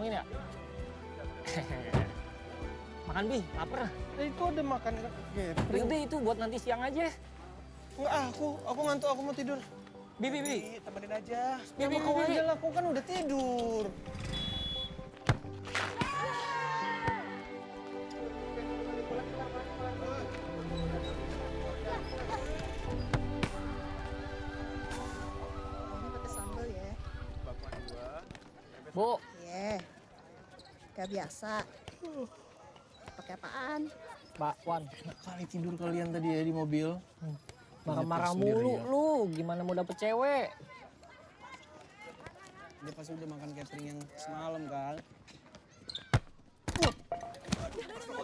nolongin ya? Makan, Bi, lapar. Itu ada makan catering. Udah itu buat nanti siang aja. Enggak, aku ngantuk, aku mau tidur. Bi, Temenin aja. Bi, Kau aja lah, aku kan udah tidur. Pakai sambal ya. Bu. Iya. Kayak biasa. Pakai apaan? Bakwan. Enak kali tidur kalian tadi ya di mobil. Marah-marah Sendiri mulu ya. lu. Gimana mau dapet cewek? Dia pasti udah makan catering yang semalam kan.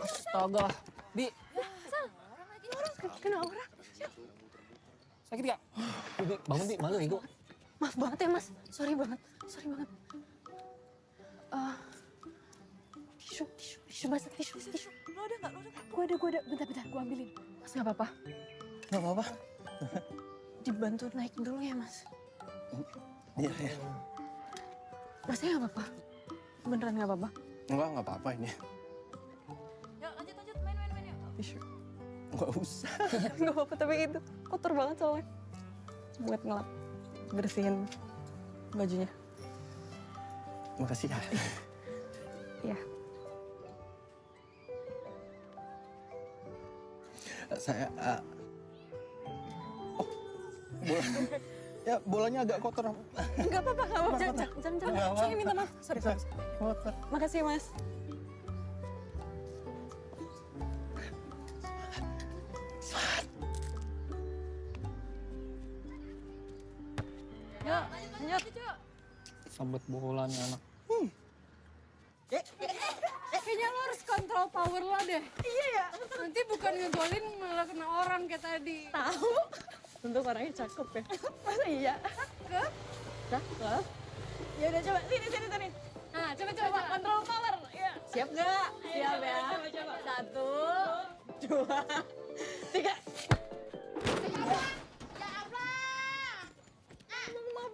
Astaga. Bi. Kena orang. Sakit gak? Bi, bangun Bi, malu ego. Maaf banget ya mas, sorry banget. Tisu basah, tisu. Lo ada nggak? Gue ada, bentar, gue ambilin. Mas nggak apa-apa, Gak apa-apa. dibantu naikin dulu ya mas. Iya, ya. Masnya nggak apa-apa, beneran nggak apa-apa. Enggak apa-apa ini. Yuk lanjut, main yuk. Tisu. Enggak usah. Nggak apa-apa, tapi itu kotor banget soalnya. Buat ngelap, bersihin bajunya. Makasih ya. Iya. Saya bola. Ya, bolanya agak kotor. Nggak apa-apa. Jangan. Saya minta maaf. Sorry. Kotor. Makasih mas. Yuk, lanjut. Sambet bola nih anak. Kayaknya lo harus kontrol power lo deh. Iya ya. Nanti bukan ngegolin malah kena orang kayak tadi. Tahu? Untuk orangnya cakep ya. Masa iya? Cakep. Ya udah coba sini. Nah, coba kontrol power. Ya. Siap nggak? Siap ya. Coba. 1, 2, 3.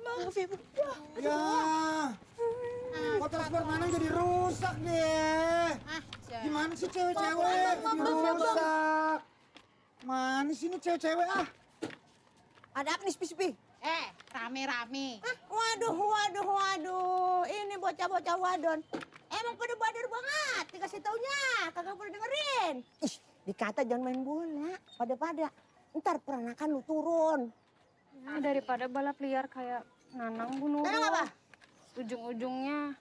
Maaf ya, Bu. Ya, motor sport mana jadi rusak deh. Gimana sih cewek-cewek jadi rusak? Mana sih ini cewek-cewek ah? Ada apa nih sepi-sepi? Rame-rame. Waduh. Ini bocah-bocah wadon. Emang pada badar banget. Dikasih taunya. Kagak boleh dengerin. Ih, dikata jangan main bola. Pada. Ntar peranakan lu turun. Ya, daripada balap liar kayak Nanang bunuh. Nanang apa? Ujung-ujungnya.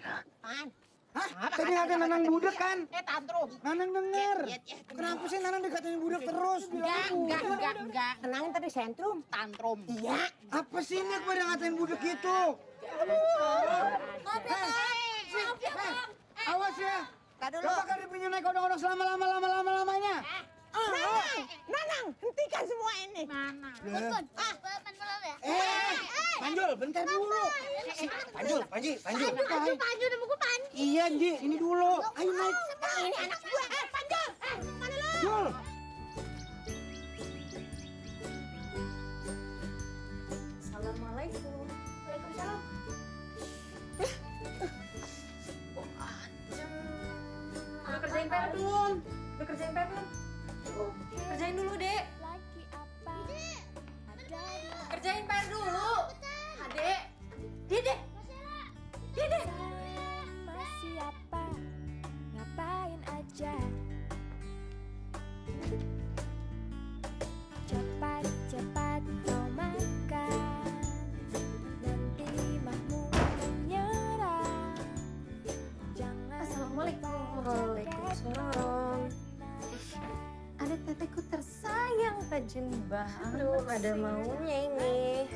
Apaan? Hah? Tadi ada Nanang budak kan? Tantrum. Nanang denger. Ya. Kenapa sih Nanang dikatain budak terus? Enggak. Tenangin tadi sentrum. Tantrum. Iya. Apa sih ini pada ngatain budak gitu? Awas ya. Tadi dulu. Lo bakal dipinjam naik odong-odong selama-lamanya. Nanang, hentikan semua ini. Betul. Ya. Panjul, bentar dulu. Panjul. Panju nama gue Panju. Iya, Ji, ini dulu. Ayo naik. Ini anak gue. Panjul. Mana lu? Jul. Assalamualaikum. Waalaikumsalam. Udah kerjain PR belum? Kerjain dulu, Dek. Kerjain PR dulu. Adek. Dede. Sama siapa? Ngapain aja? Cepat kau makan. Nanti mahmu menyerah. Jangan Assalamualaikum. Waalaikumsalam. Ada teteku tersayang, rajin banget. Aduh, ada maunya ini.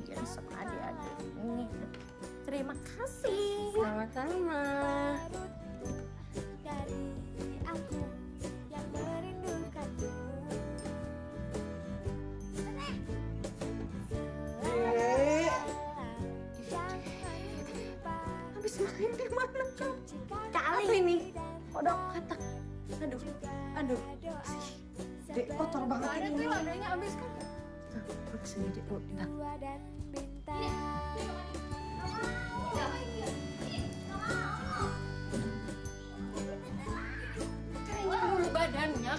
Iya, sama adik-adik ini. Terima kasih. Sama-sama. dari aku yang merindukanmu. Habis main di mana kau? Kali ini. Kodok katak. Aduh. Dek, kotor banget Ada ini. tuh adanya habis kan. Nah, kesini Dek. Bentar. Dan bintang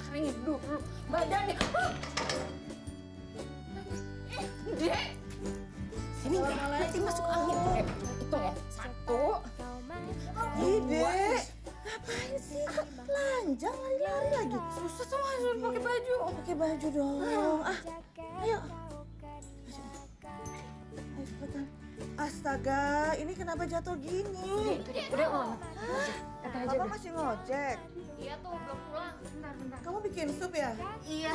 keringin dulu. Badannya. Dek. Sini nanti masuk angin. Hitung ya. 1. Ide, ngapain sih? Kok telanjang lari-lari lagi? Susah sama harus pakai baju. Pakai baju dong. Ayo. Ayo cepetan. Astaga, ini kenapa jatuh gini? Udah, Mama. Kata aja Papa dah. masih ngojek. Iya tuh, belum pulang. Bentar. Kamu bikin sup ya? Iya.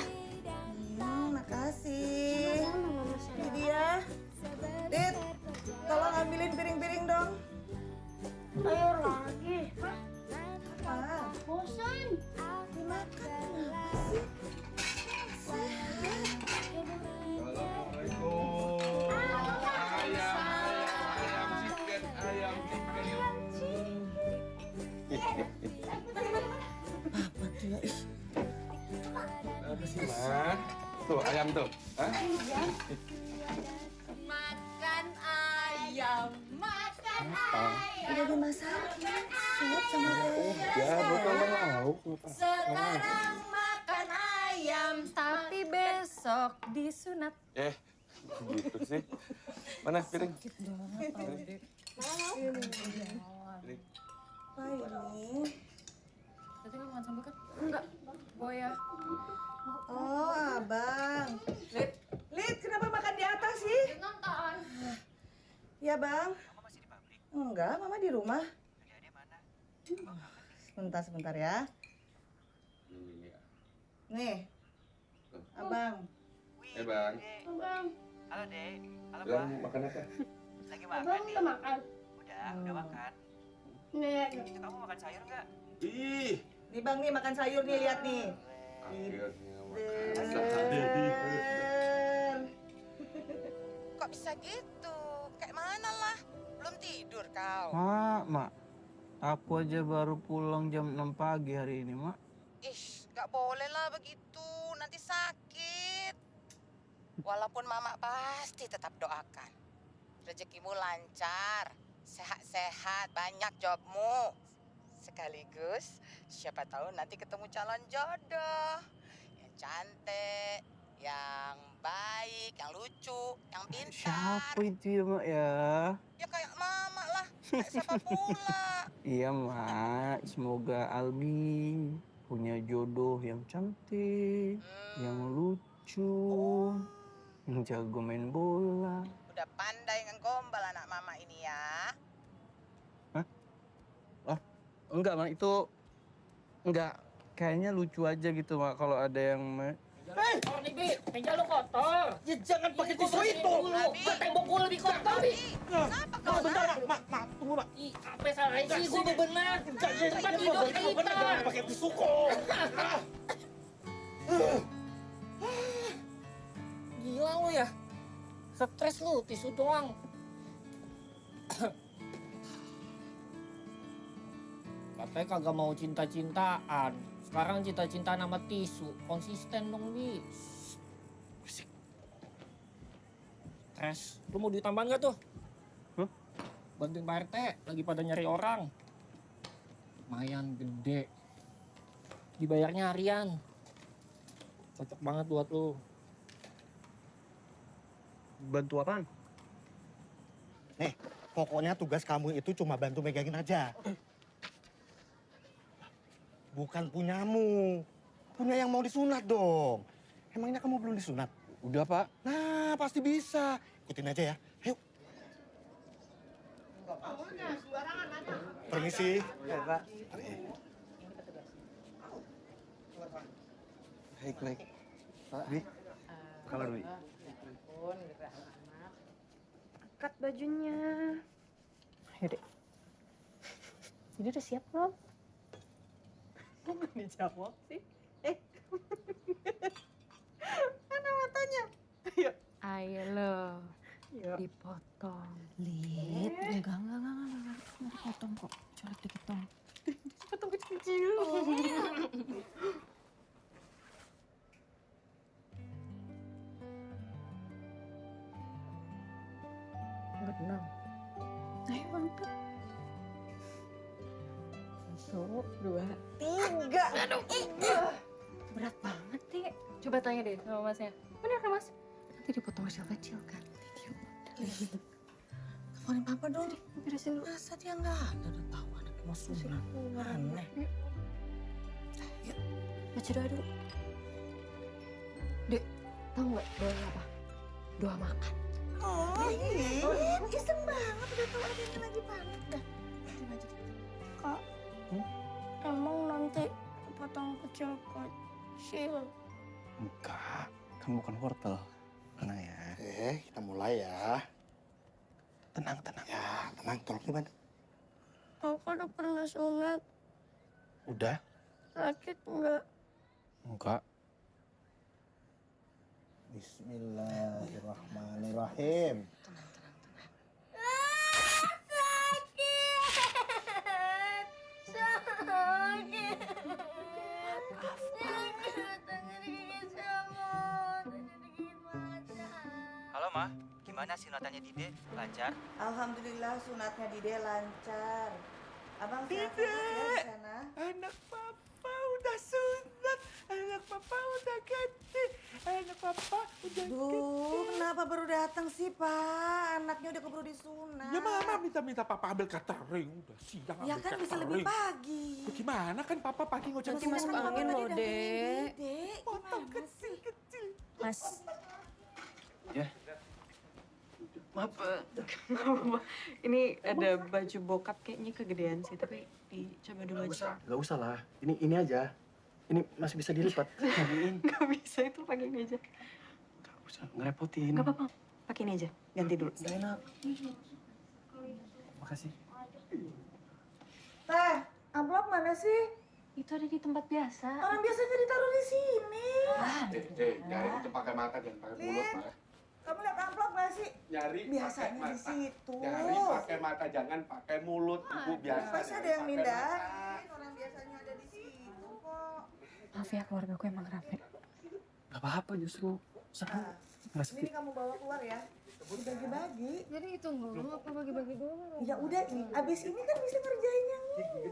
Makasih. Ini dia. Dit, tolong ambilin piring-piring dong. Ayo lagi. Apa? Bosan. Dimakan kenapa sih? Sehat. Assalamualaikum. Ayam chicken. Apa tuh ya? Ih, Apa sih, Ma? Tuh, ayam tuh. Hah? Makan ayam. Makan udah dimasakin. Sup sama teh. Ya, bukan lauk. Sekarang makan ayam, tapi besok disunat. Gitu sih. Mana piring? Apa ini? Tadi nggak makan sambal kan? Enggak. Boya. Oh, abang. Lid, kenapa makan di atas sih? Nonton. Ya, Bang. Mama masih di pabrik? Enggak, Mama di rumah. Dia mana? Sebentar ya. Nih, Abang. Bang. Bang, Halo, Dek. Halo, Bang, makan apa? Lagi abang makan nih. udah makan. Udah makan. Nih, Itu kamu makan sayur nggak? Ih, Nih, Bang, nih makan sayur nih, lihat nih. akhirnya Kok bisa gitu? Kayak mana lah? Belum tidur kau. Mak. Aku aja baru pulang jam 6 pagi hari ini, Mak. Ih, nggak boleh lah begitu. Nanti sakit. Walaupun Mama pasti tetap doakan. Rezekimu lancar, sehat-sehat, banyak jobmu. Sekaligus, siapa tahu nanti ketemu calon jodoh. Yang cantik, yang baik, yang lucu, yang pintar. Siapa itu ya, Mak ya? Ya kayak Mama lah, kayak siapa pula. Iya, Mak. Semoga Almi punya jodoh yang cantik, yang lucu, yang jago main bola. Udah pandai ngegombal anak Mama ini ya. Enggak, Mak. Itu enggak. Kayaknya lucu aja gitu, Mak. Kalau ada yang... Kotor nih, Bi. Meja lu kotor. Ya jangan pakai tisu itu. Gua tembok gua lebih kotor, Bi. Kenapa kau? Bentar, Mak. Tunggu, Mak. Ih, apa salahnya sih? Gua bebenah. Tempat tidur kita. Jangan pakai tisu kok. Gila lu ya. Stres lu, tisu doang. Katanya kagak mau cinta-cintaan. Sekarang cinta-cintaan sama tisu. Konsisten dong, Bi. Stres. Lu mau duit tambahan gak tuh? Hah? Bantuin Pak RT. Lagi pada nyari orang. Lumayan gede. Dibayarnya harian. Cocok banget buat lu. Bantu apaan? Nih, pokoknya tugas kamu itu cuma bantu megangin aja. Bukan punyamu. Punya yang mau disunat dong. Emangnya kamu belum disunat? Udah, Pak. Nah, pasti bisa. Ikutin aja ya. Ayo. Permisi. Ya, Pak. Baik. Pak, Bi. Kabar, Bi. Angkat bajunya. Ayo, Dek. Jadi udah siap belum? Kok nggak dijawab sih? Mana matanya? Ayo. Ayo lo. Yuk. Dipotong. Lid, enggak dipotong kok. Coret dikit dong. Potong kecil-kecil. Benang. Ayo angkat. 1, 2, 3. Aduh. Berat Coba tanya deh sama masnya. Bener kan mas? Nanti dipotong kecil-kecil kan. Teleponin papa dong. Beresin dulu. Masa dia nggak ada, udah tahu anaknya mau sunat. Aneh. Baca doa dulu. Dek, tau nggak doanya apa? Doa makan. Oh, iseng banget. Udah tahu adanya lagi panik dah. Coba aja. Kak, emang nanti potong kecil-kecil. Enggak, kan bukan wortel. Tenang ya. Kita mulai ya. Tenang. Ya, tenang. Tolong dibantu. Aku udah pernah sunat. Udah? Sakit nggak? Enggak. Bismillahirrahmanirrahim. Halo, Ma. Gimana sunatnya Dide? Lancar? Alhamdulillah sunatnya Dide lancar. Abang sehat ya di sana? Anak papa udah sunat, anak papa udah ganti, anak papa udah Duh, kenapa baru datang sih, Pak? Anaknya udah keburu disunat. Ya mama minta papa ambil catering, udah siang Ya ambil kan bisa lebih pagi. Gimana kan papa pagi ngojek Nanti masuk Kan Papa angin tadi loh, dampingin Dek. Dek. potong Gimana sih? kecil-kecil. Mas. Ya. Maaf, ini ada baju bokap kayaknya kegedean sih, tapi dicoba dulu aja. Gak usah lah. Ini aja. Ini masih bisa dilipat. Gak bisa, itu pakai ini aja. Gak usah, ngerepotin. Gak apa-apa, pakai ini aja. Ganti dulu. Gak enak. Makasih. Teh, amplop mana sih? Itu ada di tempat biasa. Orang biasanya ditaruh di sini. Nyari itu pakai mata, jangan pakai mulut, Pak. Kamu lihat amplop nggak sih? Nyari Biasanya di situ. Nyari pakai mata, jangan pakai mulut. Ibu biasa. Pasti ada yang mindahin. Orang biasanya ada di situ kok. Maaf ya, keluarga aku emang rame. Gak apa-apa justru. Seru. Nggak sepi. Ini kamu bawa keluar ya. Dibagi-bagi. Jadi itu dulu apa bagi-bagi dulu? Ya udah, abis ini kan bisa ngerjain yang ini.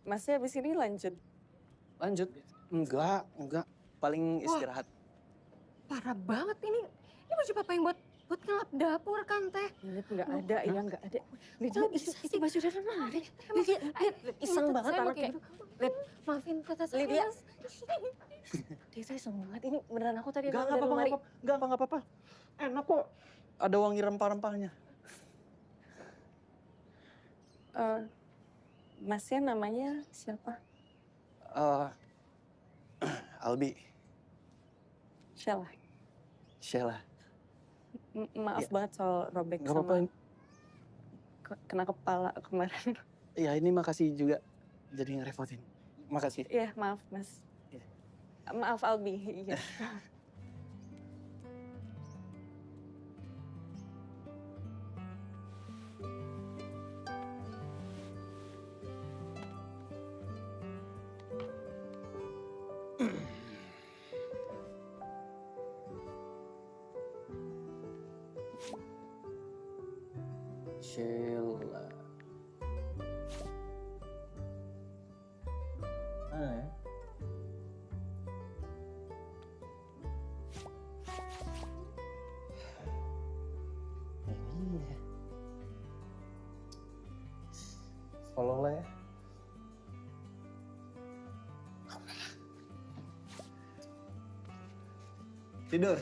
Masnya abis ini lanjut? Lanjut. Enggak. Paling istirahat. Parah banget ini. Ini baju papa yang buat ngelap dapur kan, Teh? Lihat nggak ada, ya nggak ada. Lihat, itu baju dari mana? Lihat, iseng banget anaknya. Lihat, maafin kata saya. Lydia. Dia saya iseng banget. Ini beneran aku tadi Enggak dari lemari. apa-apa. Enak kok. Ada wangi rempah-rempahnya. Masnya namanya siapa? Albi. Sheila. Maaf banget soal robek Gak sama apa-apa. kena kepala kemarin. Ya ini makasih juga. Jadi ngerepotin. Makasih. Iya, maaf Mas. Iya. Maaf Albi. Iya. Sheila. Mana ya? Ini ya. Tolonglah ya. Tidur.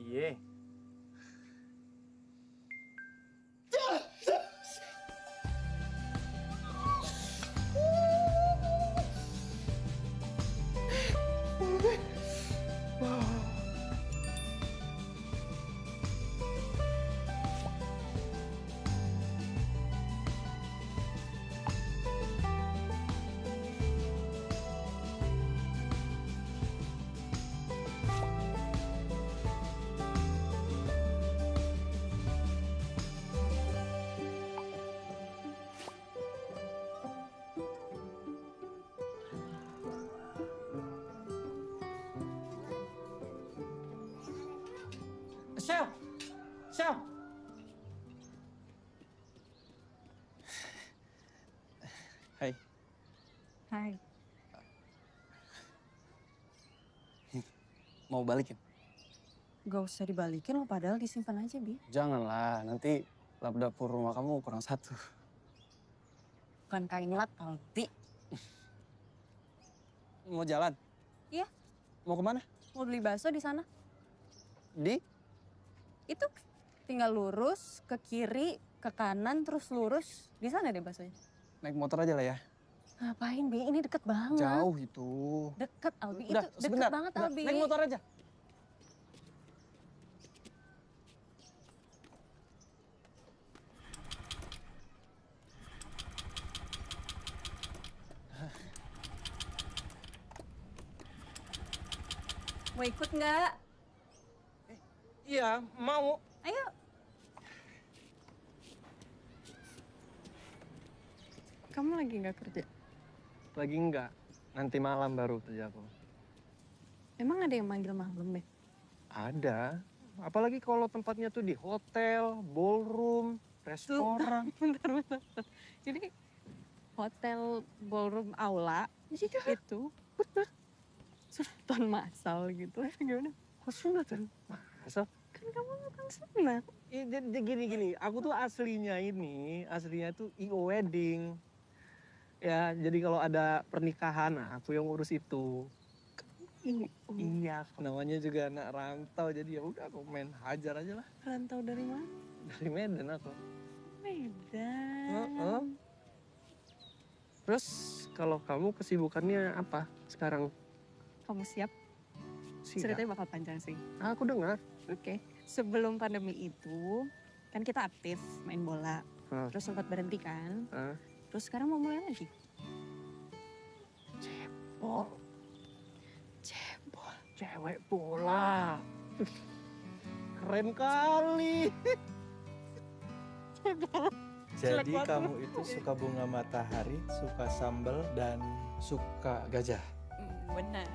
Iya. Sel. Hai. Hai. Mau balikin? Gak usah dibalikin lo, padahal disimpan aja, Bi. Janganlah, nanti lap dapur rumah kamu kurang 1. Bukan kain lap, Albi. Mau jalan? Iya. Mau kemana? Mau beli bakso di sana. Di? Itu tinggal lurus ke kiri, ke kanan, terus lurus. Di sana deh baksonya. Naik motor aja lah ya. Ngapain, Bi? Ini deket banget. Jauh itu. Deket, Albi. Udah, Itu deket sebentar. banget, Udah, Albi. naik motor aja. Mau ikut nggak? Iya, mau. Ayo. Kamu lagi nggak kerja? Lagi enggak. Nanti malam baru kerja aku. Emang ada yang manggil malam deh? Ada. Apalagi kalau tempatnya tuh di hotel, ballroom, restoran. Bentar. Jadi hotel, ballroom, aula itu bener sunatan massal gitu. Gimana? Kok sunatan? Masa? Kan kamu bukan sunat. Gini, aku tuh aslinya tuh I.O. Wedding. Ya, jadi kalau ada pernikahan, aku yang ngurus itu. Iya, namanya juga anak rantau, jadi ya udah aku main hajar aja lah. Rantau dari mana? Dari Medan aku. Medan. Terus kalau kamu kesibukannya apa sekarang? Kamu siap? Ceritanya bakal panjang sih. Aku dengar. Oke. Sebelum pandemi itu, kan kita aktif main bola. Terus sempat berhenti kan. Terus sekarang mau mulai lagi. Cebol. Cewek bola. Keren kali. Jadi kamu itu suka bunga matahari, suka sambal, dan suka gajah. Benar.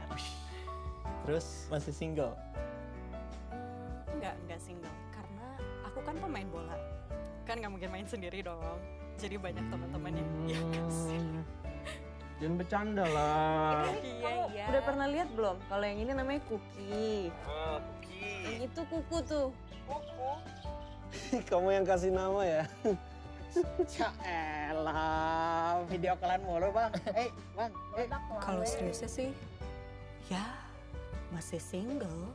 Terus masih single? Enggak single. Karena aku kan pemain bola. Kan nggak mungkin main sendiri dong. Jadi banyak teman-temannya. Iya kan sih. Jangan bercanda lah. Iya. Udah pernah lihat belum? Kalau yang ini namanya Kuki. Kuki. Yang itu Kuku tuh. Kamu yang kasih nama ya? Ya elah, video kalian mulu bang. Bang. Kalau seriusnya sih, ya masih single.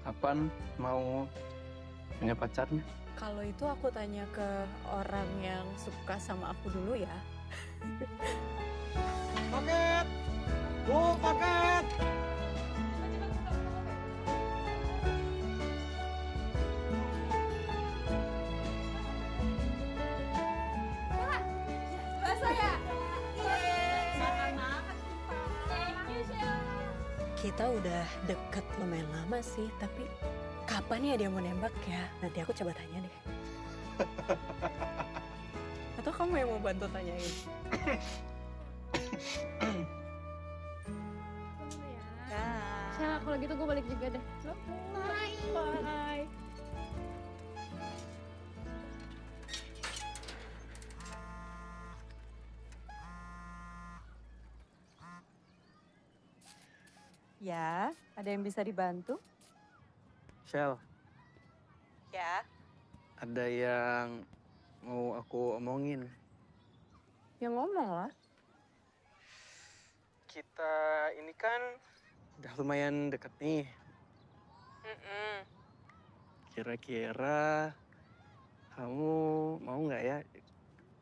Kapan mau punya pacarnya? Kalau itu aku tanya ke orang yang suka sama aku dulu ya. Paket! Bu, paket! Bakso ya? Kita udah deket lumayan lama sih, tapi kapan ya dia mau nembak ya? Nanti aku coba tanya deh. Atau kamu yang mau bantu tanyain? Ya, kalau gitu gue balik juga deh. Bye. Ya, ada yang bisa dibantu? Shell, Ya. ada yang mau aku omongin. Ya ngomong lah. Kita ini kan udah lumayan deket nih. Kira-kira kamu mau nggak ya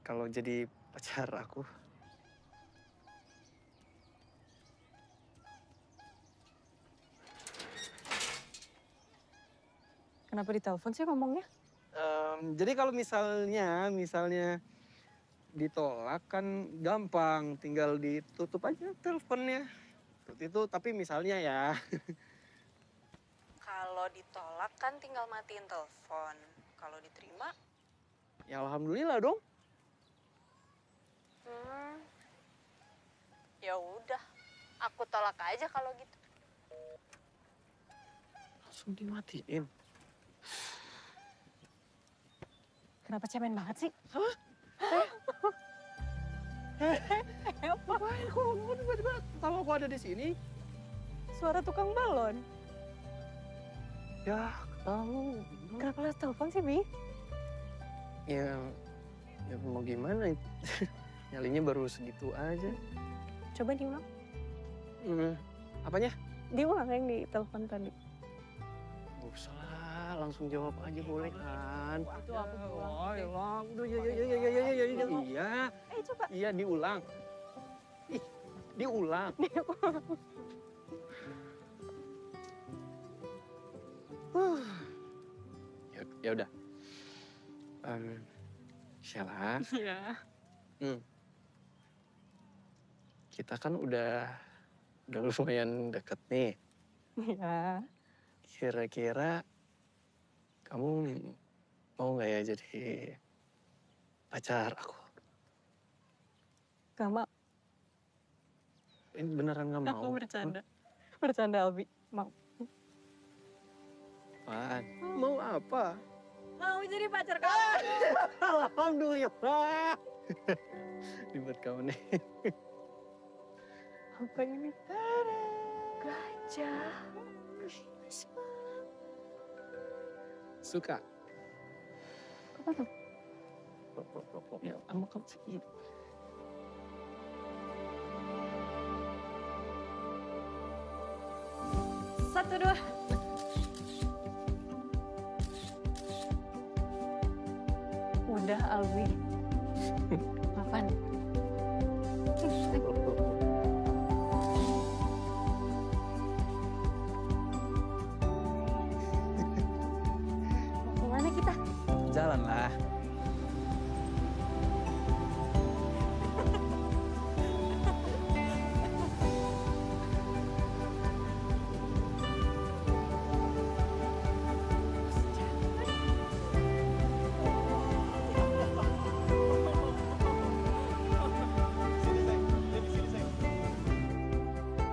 kalau jadi pacar aku? Kenapa ditelepon sih ngomongnya? Jadi kalau misalnya ditolak kan gampang, tinggal ditutup aja teleponnya. Itu tapi misalnya ya. Kalau ditolak kan tinggal matiin telepon. Kalau diterima? Ya alhamdulillah dong. Ya udah, aku tolak aja kalau gitu. Langsung dimatiin. Kenapa cemen banget sih? Hah? Ngapain kok tiba-tiba tahu aku ada di sini? suara tukang balon. Ya, kamu Kenapa lo telepon sih, Bi? ya mau gimana? Nyalinya baru segitu aja. Coba diulang. Apanya? Diulang yang di telepon tadi. Gak usah lah, langsung jawab aja boleh kan? Itu aku bilang. Udah ya. Iya. Coba. Iya, diulang. Ih, diulang. Ya udah. Sheila. Iya. Kita kan udah lumayan deket nih. Iya. Kira-kira kamu mau nggak ya jadi pacar aku? Gak mau. Ini beneran nggak mau? Aku bercanda. Bercanda, Albi. Mau. Apaan? Mau apa? Mau jadi pacar kamu. Alhamdulillah. Dibuat kamu nih. Apa ini? Gajah. Suka? Apa tuh? Ya, sama kamu sih. Satu, dua. Udah, Alwi. Apaan? Mau kemana kita? Jalan lah.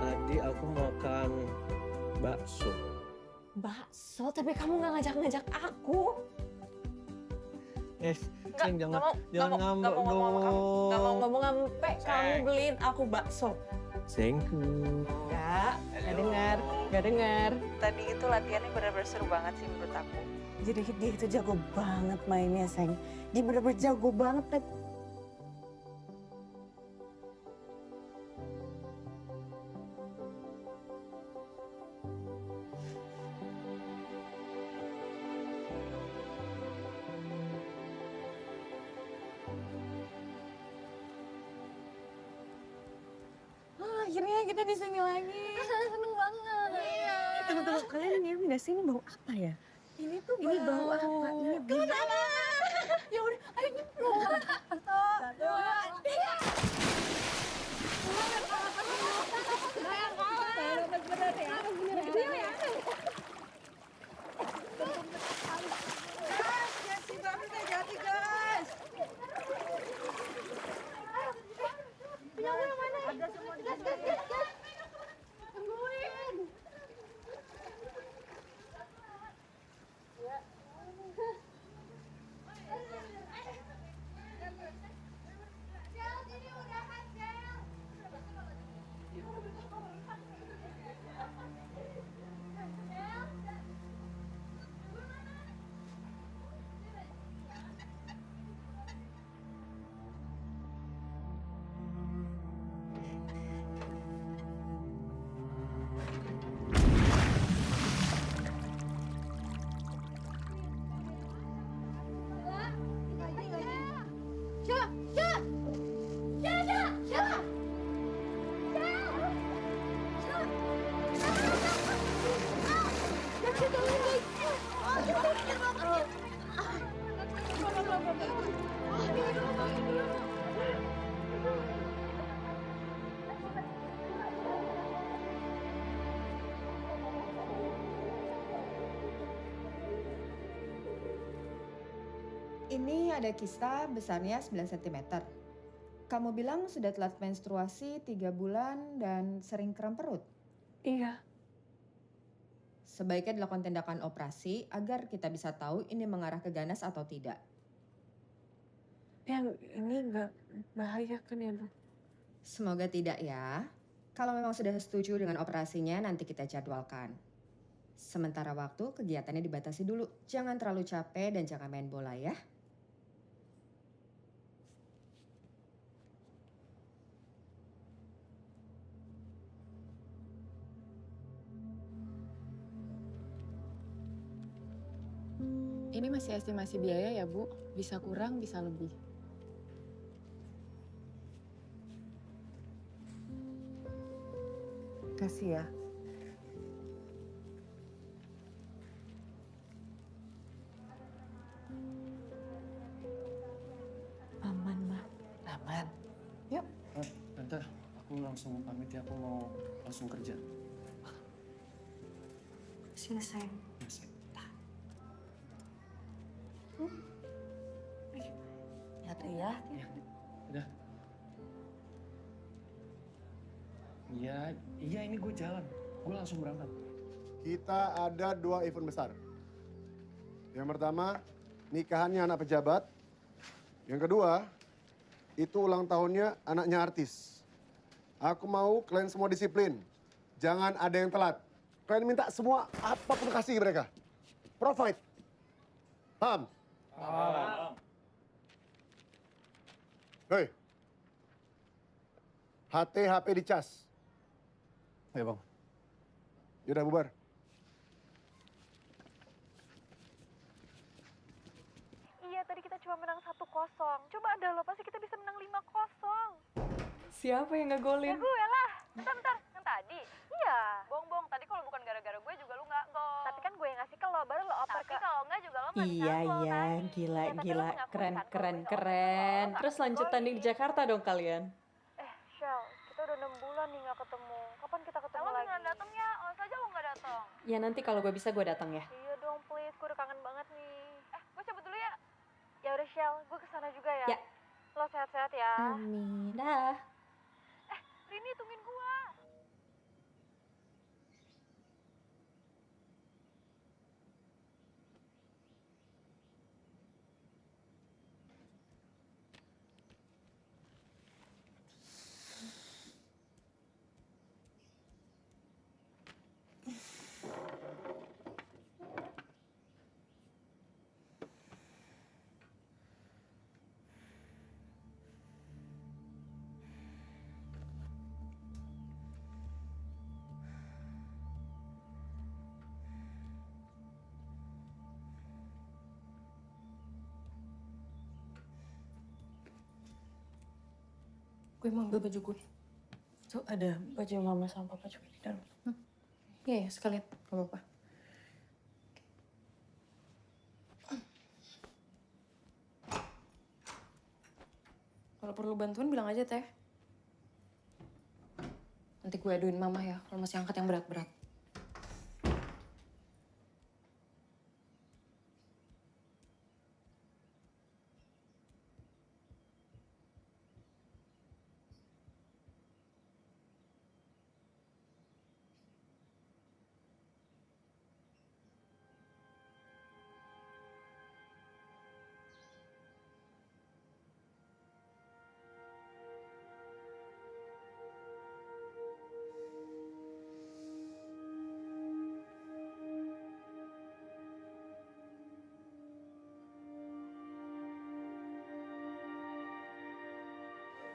Tadi aku makan bakso. Bakso, tapi kamu nggak ngajak-ngajak aku. Sayang, jangan ngambek dong. Gak mau ngomong sampai kamu beliin aku bakso. Sayang. Gak dengar. Tadi itu latihannya benar-benar seru banget sih menurut aku. Jadi dia itu jago banget mainnya, Seng. Dia bener-bener jago banget. Akhirnya kita di sini lagi. Seneng banget. Iya. Tunggu, kalian ngirim nggak sih ini bau apa ya? Ini tuh bau apa? Ini kenapa? Ya udah, ayo nyemplung. Satu, dua, tiga. Ini ada kista besarnya 9 cm. Kamu bilang sudah telat menstruasi 3 bulan dan sering kram perut. Iya. Sebaiknya dilakukan tindakan operasi agar kita bisa tahu ini mengarah ke ganas atau tidak. Yang ini nggak bahaya kan ya, Dok? Semoga tidak ya. Kalau memang sudah setuju dengan operasinya, nanti kita jadwalkan. Sementara waktu, kegiatannya dibatasi dulu. Jangan terlalu capek dan jangan main bola ya. Ini masih estimasi biaya ya, Bu. Bisa kurang, bisa lebih. Kasih ya. Aman, Ma. Aman. Yuk. Tante, aku langsung pamit ya. Aku mau langsung kerja. Sini sayang. Hati ya. Udah. Iya ini gue jalan. Gue langsung berangkat. Kita ada 2 event besar. Yang pertama, nikahannya anak pejabat. Yang kedua, itu ulang tahunnya anaknya artis. Aku mau kalian semua disiplin. Jangan ada yang telat. Kalian minta semua apapun kasih mereka. Provide. Paham? Paham. Hei. HP dicas. Ayo bang. Yaudah bubar. Iya, tadi kita cuma menang 1-0. Coba ada lo, pasti kita bisa menang 5-0. Siapa yang nggak golin? Ya gue lah. Bentar. Yang tadi? Iya. Bohong. Tadi kalau bukan gara-gara gue juga lo nggak gol. Tapi kan gue yang ngasih ke lo, baru lo oper ke... Tapi kalau nggak juga lo nggak bisa Iya, gol tadi. gila. Ya, tapi lo mengakui kan kalau gue nggak Keren. oper. Terus lanjut tanding di Jakarta dong kalian. Shell, kita udah 6 bulan nih nggak ketemu. Kapan kita ketemu lagi? Lo beneran dateng ya? Awas aja lo nggak dateng. Ya nanti kalau gue bisa gue datang ya. Iya dong, please. Gue udah kangen banget nih. Gue cabut dulu ya. Ya udah Shell, gue kesana juga ya. Ya. Lo sehat-sehat ya. Amin. Dah. Rini, tungguin gue. Gue mau ambil baju gue. Tuh ada baju mama sama papa juga di dalam. Iya, sekalian. Gak apa-apa. Kalau perlu bantuan bilang aja, Teh. Nanti gue aduin mama ya, kalau masih angkat yang berat-berat.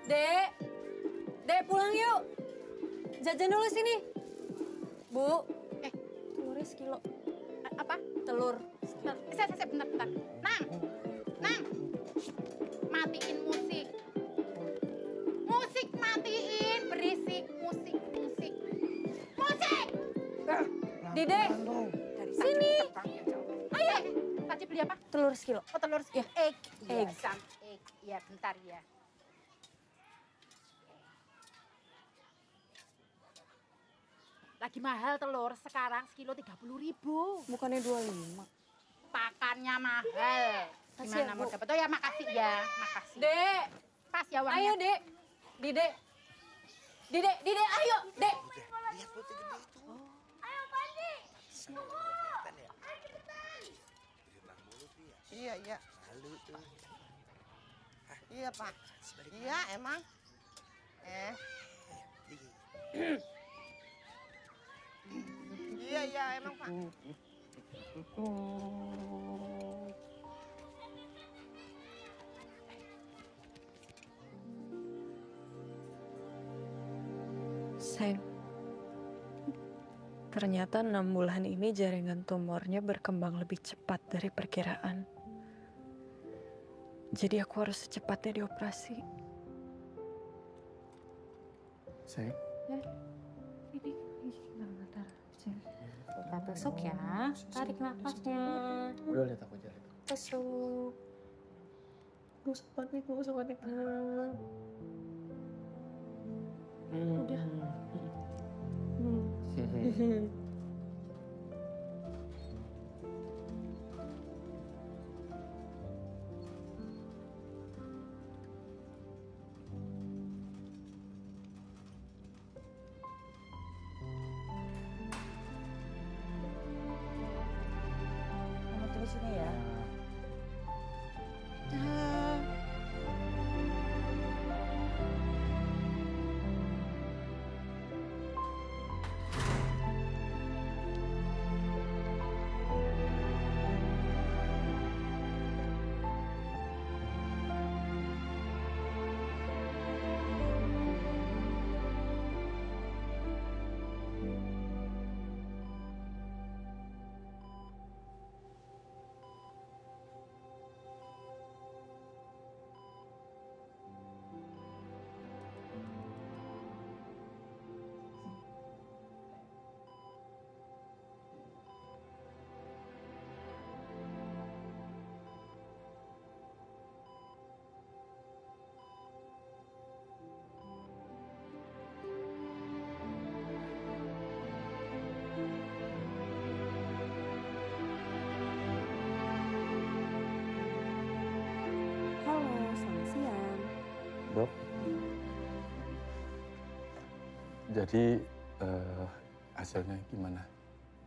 Dek pulang yuk. Jajan dulu sini. Bu. Telurnya sekilo. Apa? Telur. Saya bentar. Nang. Matiin musik. Musik matiin, berisik. Musik. Dede. Sini. Ayo. Tadi beli apa? Telur sekilo. Oh, telur sekilo. Egg. Iya, bentar ya. Lagi mahal telur, sekarang sekilo 30.000. Bukannya 25. Pakannya mahal. Makasih Gimana ya, mau Bu. dapet? Oh ya, makasih ya. Makasih. Dek. Pas ya uangnya. Ayo, Dek. Dede, ayo, Dek. Lihat putih gede itu. Ayo, Pandi. Tunggu. Ayo cepetan. Iya. Malu tuh. Iya, Pak. Iya, emang. Iya, emang Pak. Sayang, ternyata 6 bulan ini jaringan tumornya berkembang lebih cepat dari perkiraan. Jadi aku harus secepatnya dioperasi. Sayang. Ya, ini bentar. Kita tusuk ya, tarik nafasnya. Udah lihat aku jari. Tusuk. Gak usah panik. Udah. Kamu tunggu sini ya. Halo, selamat siang. Dok. Jadi hasilnya gimana?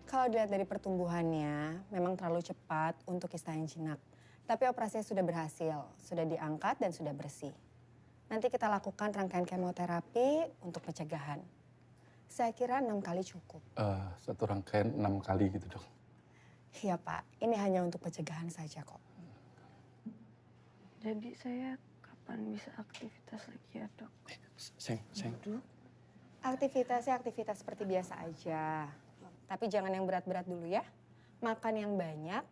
Kalau dilihat dari pertumbuhannya, memang terlalu cepat untuk kistahin jinak. Tapi operasinya sudah berhasil, sudah diangkat dan sudah bersih. Nanti kita lakukan rangkaian kemoterapi untuk pencegahan. Saya kira 6 kali cukup. Satu rangkaian 6 kali gitu dok. Iya Pak, ini hanya untuk pencegahan saja kok. Jadi saya kapan bisa aktivitas lagi ya dok? Sayang. Aktivitasnya aktivitas seperti biasa aja. Tapi jangan yang berat-berat dulu ya. Makan yang banyak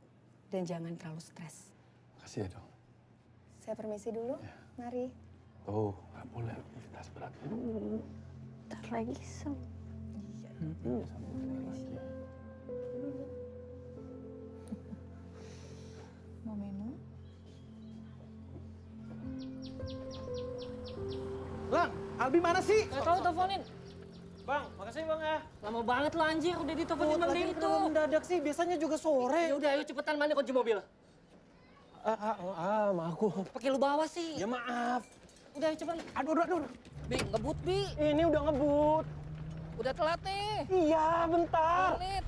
dan jangan terlalu stres. Makasih ya dok. Saya permisi dulu, mari. Oh, nggak boleh aktivitas berat. Ntar lagi sem. Mau minum? Bang, Albi mana sih? Gak tau, teleponin. Bang, makasih bang ya. Lama banget lo anjir, udah diteleponin Bang Deddy tuh. Mendadak sih, biasanya juga sore. Ya udah, ayo cepetan, mana kunci mobil? Maaf aku. Pakai lu bawa sih. Ya maaf. Udah, ayo cepetan. Aduh. Bi, ngebut, Bi. Ini udah ngebut. Udah telat nih. Iya, bentar. Menit.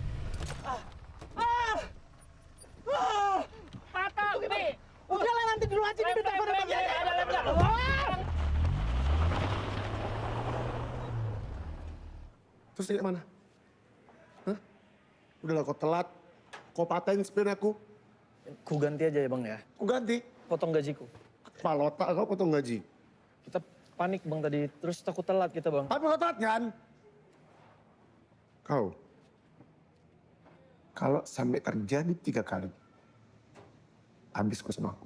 Patah, Bi. Udahlah nanti dulu aja nih. Terus dia mana? Hah? Udahlah kau telat. Kau patahin spion aku. Ku ganti aja ya bang ya. Ku ganti. Potong gajiku. Kepala otak kau potong gaji. Kita panik bang tadi, terus takut telat kita bang. Tapi kau telat kan? Kau. Kalau sampai terjadi 3 kali. Habis kau sama aku.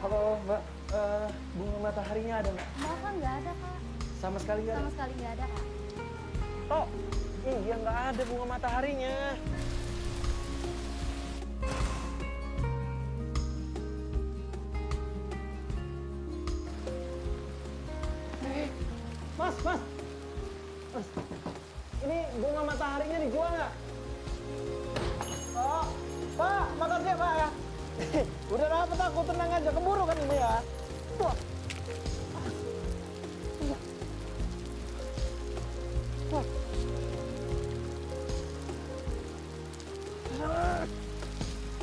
Halo mbak, bunga mataharinya ada nggak? Mbak kan nggak ada kak. Sama sekali nggak ada? Sama sekali nggak ada kak. Oh, iya nggak ada bunga mataharinya. Mas! Mas! Ini bunga mataharinya dijual nggak? Oh, Pak, makasih ya Pak ya. Udah dapet aku, tenang aja, keburu kan ini ya. Wah. Wah.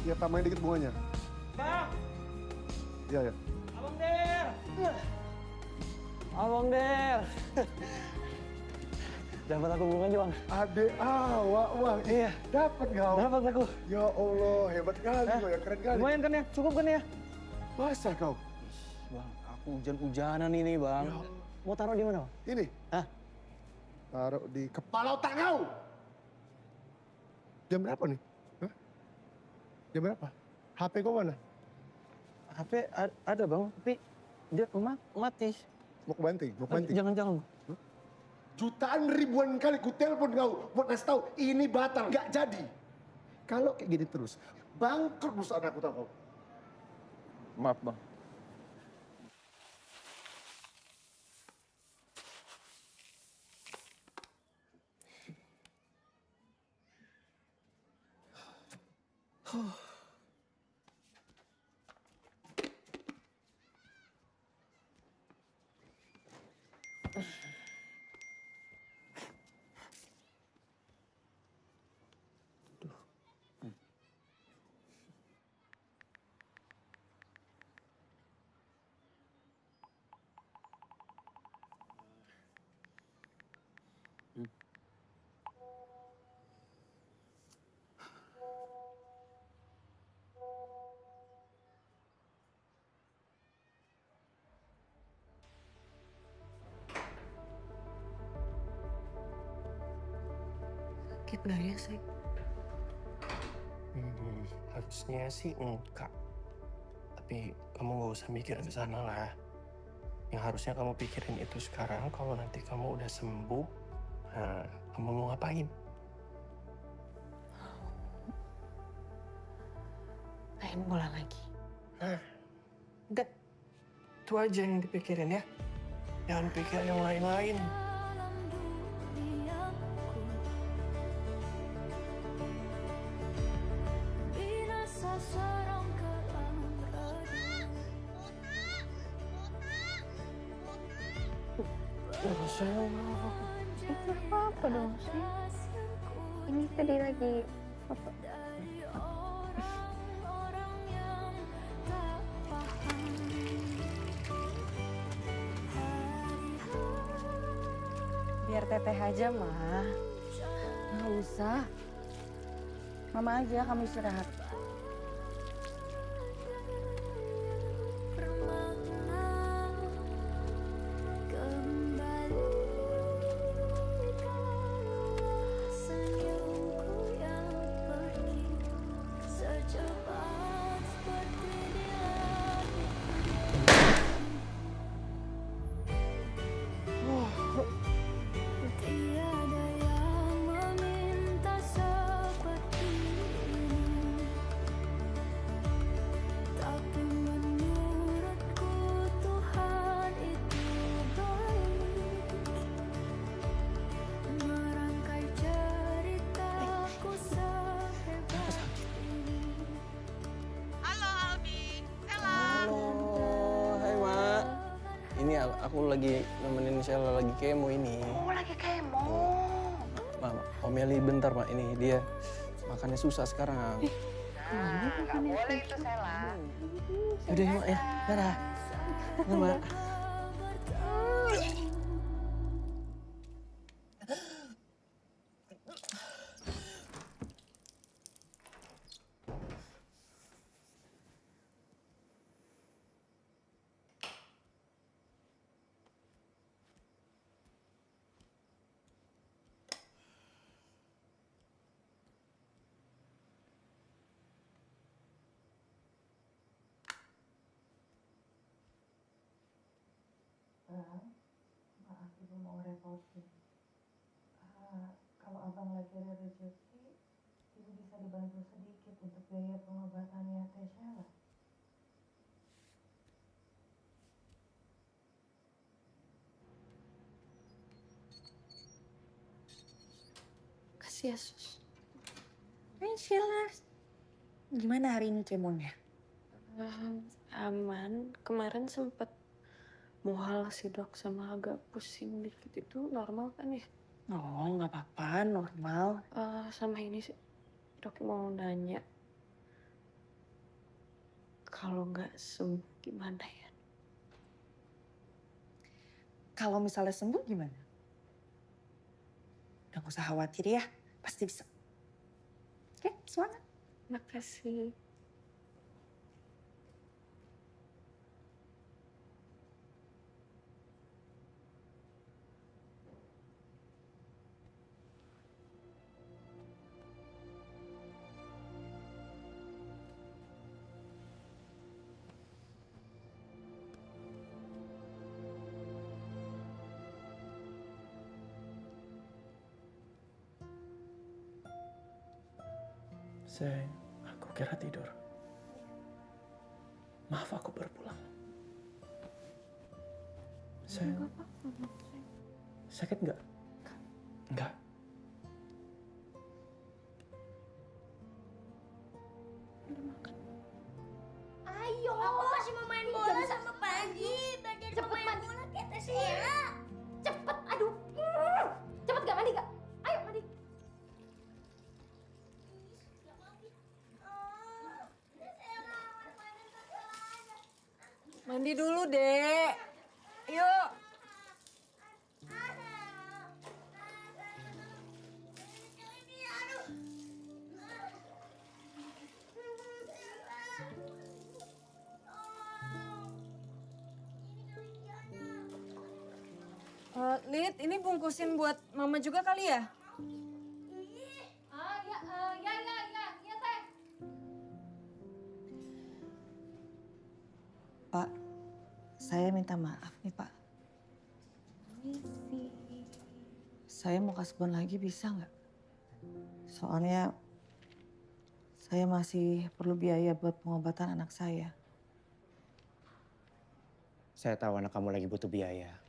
Ya, tambahin dikit bunganya. Bang! Iya, ya. Abang Der! Abang Der! Dapat aku bunganya, Bang. Ade wah. Iya. Dapat kau. Dapat aku. Ya Allah, hebat kali kau ya, keren kali. Lumayan kan ya? Cukup kan ya? Masa kau? Bang, aku hujan-hujanan ini, Bang. Ya. Mau taruh di mana, Bang? Ini? Hah? Taruh di kepala otak kau. Jam berapa nih? Hah? Jam berapa? HP kau mana? HP ada, Bang. Tapi dia mati. Mau kebanting? Mau kebanting? Jangan. Jutaan ribuan kali ku telepon kau buat ngasih tahu ini batal, nggak jadi. Kalau kayak gini terus, bangkrut perusahaan aku tahu kau. Maaf, Bang. Sakit nggak ya, Sek? Harusnya sih enggak. Tapi kamu nggak usah mikir ke sana lah. Yang harusnya kamu pikirin itu sekarang, kalau nanti kamu udah sembuh, nah, kamu mau ngapain? Main bola lagi. Nah, udah. Itu aja yang dipikirin ya. Jangan pikir yang lain-lain. Apa dong sih? Ini tadi lagi foto. Biar teteh aja, Ma. Nggak usah. Mama aja, kamu istirahat. Aku lagi nemenin Sheila lagi kemo ini. Oh, lagi kemo. Mama, Om Eli bentar, Mak. Ini dia makannya susah sekarang. Nggak boleh itu, Sela. Udah ya, Mak ya. Dadah. Ya, Mak. Maaf ibu mau repotin. Kalau abang lagi ada rezeki, ibu bisa dibantu sedikit untuk biaya pengobatannya Teh Sheila. Makasih ya, Sus. Sheila, gimana hari ini kemonya? Aman. Kemarin sempet mual sih dok, sama agak pusing dikit. Itu normal kan ya? Oh, nggak apa-apa, normal. Sama ini sih, dok mau nanya. Kalau nggak sembuh gimana ya? Kalau misalnya sembuh gimana? Udah gak usah khawatir ya, pasti bisa. Oke, semangat. Makasih. Sayang, aku kira tidur. Maaf aku baru pulang. Sayang, sakit nggak? Nggak. Ayo, aku masih mau main bola sama Pagi. Belajar main bola kita Sheila. Cepet, aduh. Cepet gak mandi gak? Ayo mandi. Mandi dulu, Dek. Yuk. Lid, ini bungkusin buat Mama juga kali ya? Ya teh. Pak, saya minta maaf nih, Pak. Saya mau kasbon lagi bisa nggak? Soalnya saya masih perlu biaya buat pengobatan anak saya. Saya tahu anak kamu lagi butuh biaya.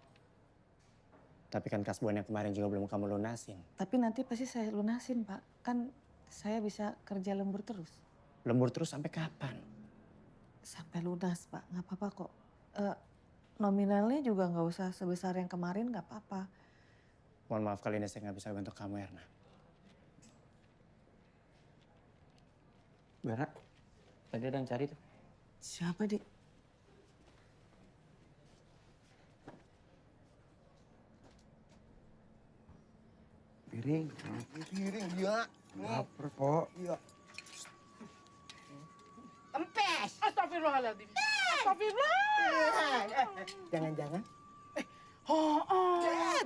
Tapi kan kasbon yang kemarin juga belum kamu lunasin. Tapi nanti pasti saya lunasin, Pak. Kan saya bisa kerja lembur terus. Lembur terus sampai kapan? Sampai lunas, Pak. Nggak apa-apa kok. Nominalnya juga nggak usah sebesar yang kemarin, nggak apa-apa. Mohon maaf kali ini saya nggak bisa bantu kamu, Erna. Bara, tadi ada yang cari tuh. Siapa, Dik? Piring. Piring, iya. Laper, Pok. Iya. Kempes. Astagfirullahaladzim. Astagfirullah. Jangan-jangan.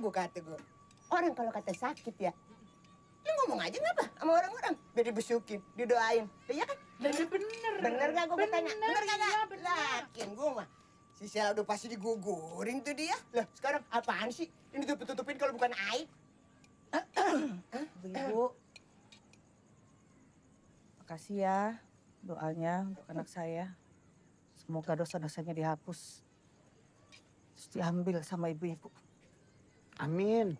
Gue kata gue. Orang kalau kata sakit ya, lu ngomong aja ngapa sama orang-orang? Biar dibesukin, didoain. Iya kan? Bener. Bener gak gue tanya? Bener kagak? Lakin gue mah. Si Sheila udah pasti digugurin tuh dia. Lah sekarang apaan sih? Ini tutup-tutupin kalau bukan air. Ibu, makasih ya doanya untuk anak saya. Semoga dosa-dosanya dihapus. Terus diambil sama ibu-ibu. Amin.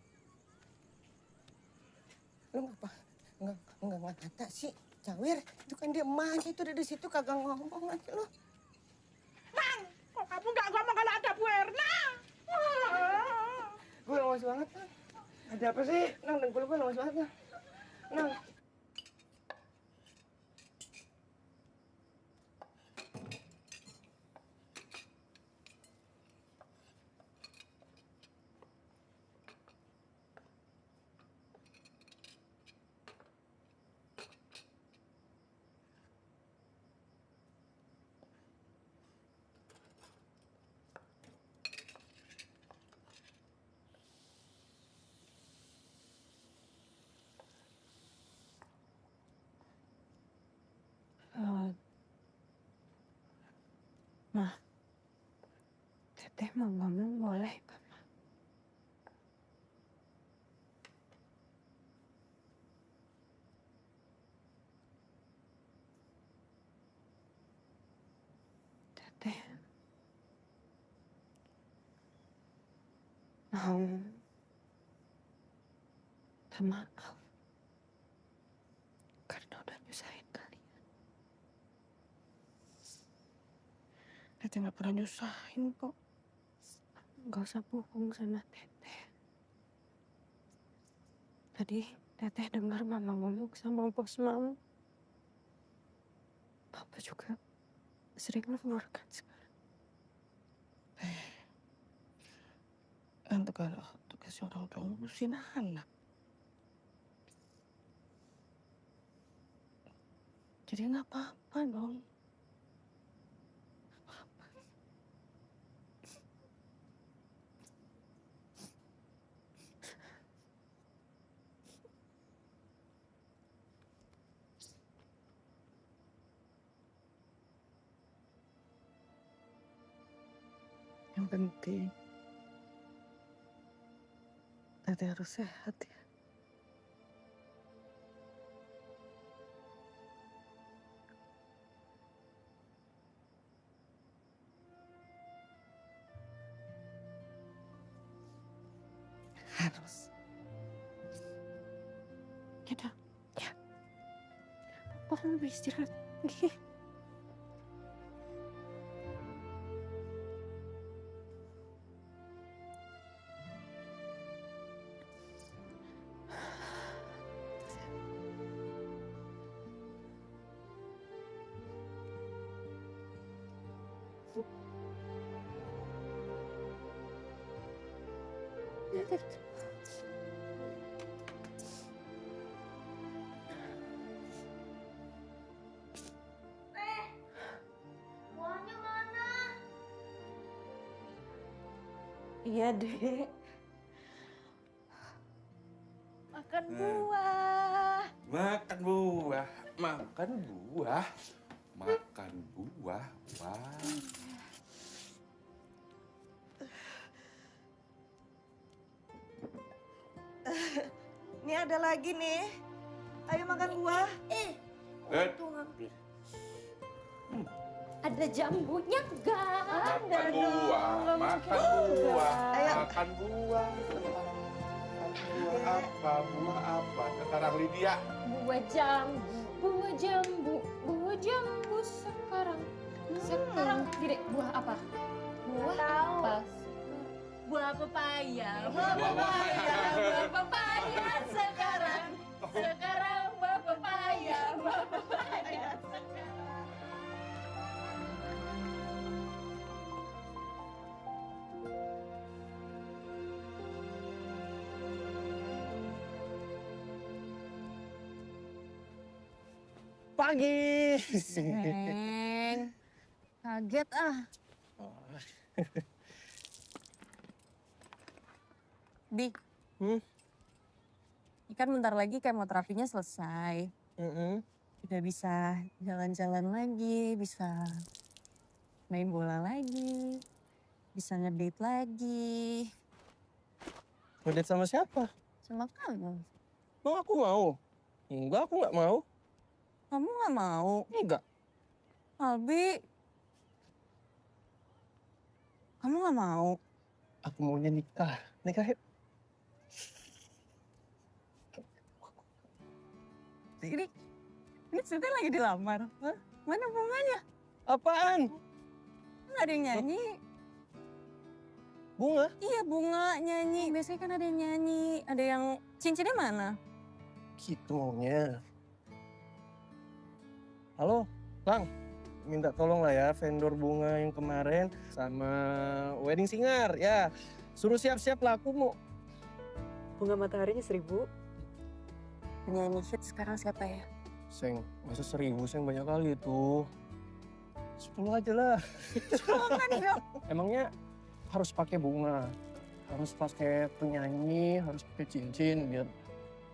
Lu nggak kata sih, Cawir. Itu kan dia emaknya itu dari situ kagak ngomong lagi lu. Nang, kok kamu nggak ngomong kalau ada Bu Erna? Gue lemas banget, Nang. Ada apa sih? Nang, dengkul gue lemas banget, Nang. Nang. Ma, Teteh mau ngomong boleh gak, Ma? Teteh mau minta maaf Teteh nggak pernah nyusahin kok. Nggak usah bohong sama Teteh. Tadi Teteh dengar Mama ngomong sama bos Mama. Papa juga sering lembur kan sekarang. Kan tugasnya orang tua ngurusin anak. Jadi nggak apa-apa dong. Yang penting Teteh harus sehat ya. Harus. Kita, ya. Papa lebih istirahat lagi. Buahnya mana? Iya, Dek. Makan buah. Makan buah, makan buah, makan buah. Wah. Ini ada lagi nih. Ayo makan buah. Tuh hampir. Ada jambunya enggak? Makan buah, makan buah, makan buah. Buah apa? Buah apa? Sekarang Lydia. Buah jambu, buah jambu, buah jambu sekarang. Sekarang, Dek, buah apa? Buah apa? Buah pepaya, buah pepaya, buah pepaya sekarang. Sekarang buah pepaya, buah pepaya sekarang. Pagi. Neng, kaget ah. Di, ini kan bentar lagi kemoterapinya selesai. Udah bisa jalan-jalan lagi, bisa main bola lagi, bisa ngedate lagi. Ngedate sama siapa? Sama kamu. Mau aku mau? Enggak, aku nggak mau. Kamu nggak mau? Enggak. Albi, kamu nggak mau? Aku maunya nikah. Nikah yuk. Ini Siti lagi dilamar. Hah? Mana bunganya? Apaan? Nggak ada yang nyanyi. Bunga? Iya, bunga nyanyi. Biasanya kan ada yang nyanyi. Ada yang cincinnya mana? Gitu maunya. Halo, Lang. Minta tolong lah ya vendor bunga yang kemarin sama wedding singer. Ya, suruh siap-siap lah, aku mau. Bunga mataharinya 1000. Penyanyi hit sekarang siapa ya? Seng, masa 1000, Seng banyak kali itu. 10 aja lah. Emangnya harus pakai bunga, harus pakai penyanyi, harus pakai cincin biar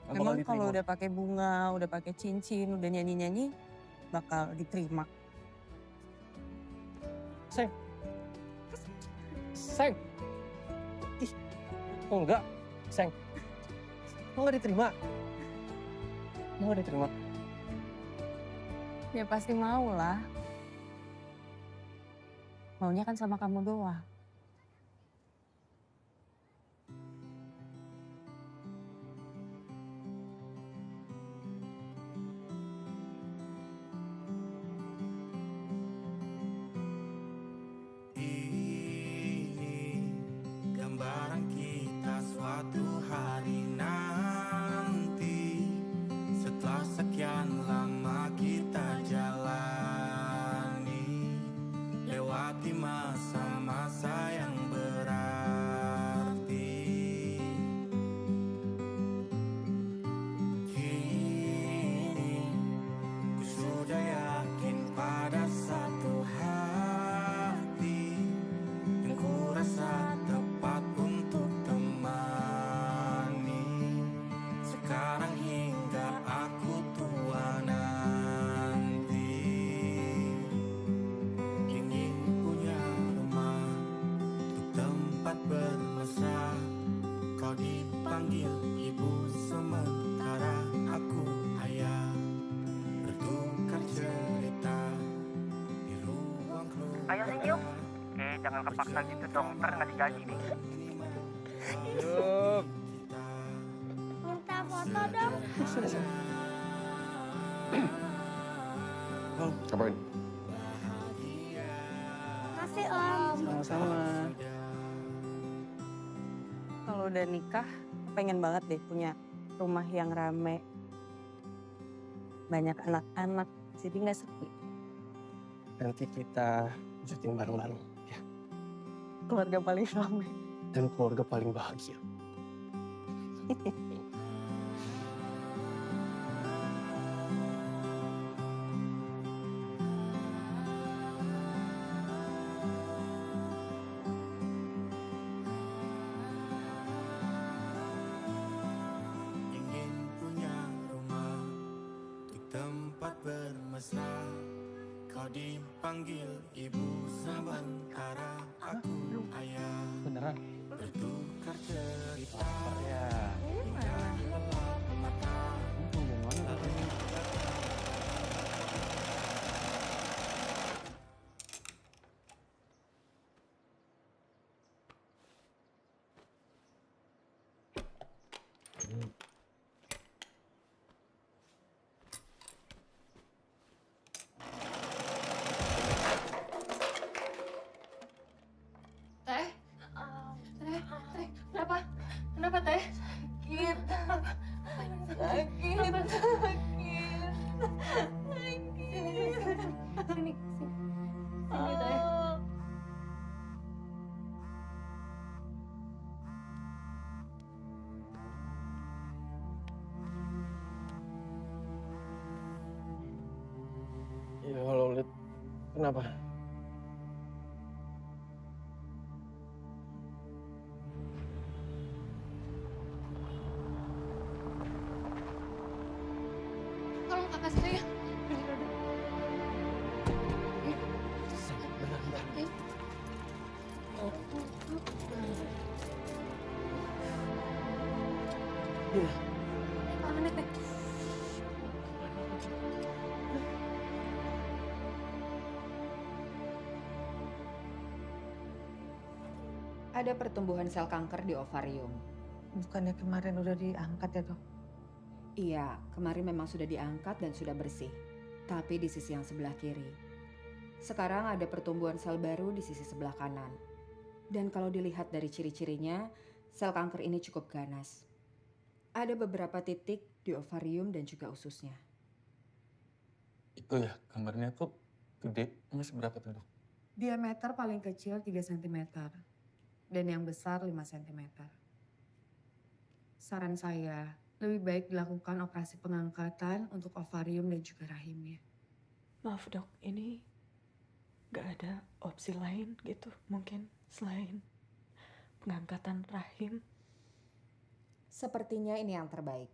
Emang kalau udah pakai bunga, udah pakai cincin, udah nyanyi-nyanyi, bakal diterima. Seng. Seng. Ih, oh enggak. Seng. Mau nggak diterima? Mau nggak diterima? Ya pasti mau lah. Maunya kan sama kamu doang. masa-masa yang berarti. Kini ku sudah yakin pada satu hati yang ku rasa tepat untuk temani. Sekarang hingga aku tua nanti, ingin punya rumah untuk tempat bermesra. Kau dipanggil ibu sementara aku ayah, bertukar cerita di ruang keluarga. Ayo senyum. Jangan kepaksa gitu dong, ntar nggak digaji nih. Minta foto dong. Ngapain? Makasih Om. Sama-sama. Kalau udah nikah, pengen banget deh punya rumah yang rame. Banyak anak-anak, jadi nggak sepi. Nanti kita syuting bareng-bareng ya. Keluarga paling rame. Dan keluarga paling bahagia. Ingin punya rumah untuk tempat bermesra. Kau dipanggil ibu sementara aku ayah. Beneran? Bertukar cerita. Ya. Hingga gelap mata. Teh? Teh? Teh? Kenapa? Kenapa Teh? Sakit. Sakit. Sakit. Sini, sini. Sini Teh. Ya halo Lid, kenapa? Tolong kakak saya. Tangannya Teh. Ada pertumbuhan sel kanker di ovarium. Bukannya kemarin udah diangkat ya dok? Iya, kemarin memang sudah diangkat dan sudah bersih. Tapi di sisi yang sebelah kiri. Sekarang ada pertumbuhan sel baru di sisi sebelah kanan. Dan kalau dilihat dari ciri-cirinya, sel kanker ini cukup ganas. Ada beberapa titik di ovarium dan juga ususnya. Itu ya, gambarnya tuh gede. Ini seberapa tuh, Dok? Diameter paling kecil 3 cm. Dan yang besar 5 cm. Saran saya, lebih baik dilakukan operasi pengangkatan untuk ovarium dan juga rahimnya. Maaf dok, ini nggak ada opsi lain gitu mungkin selain pengangkatan rahim? Sepertinya ini yang terbaik.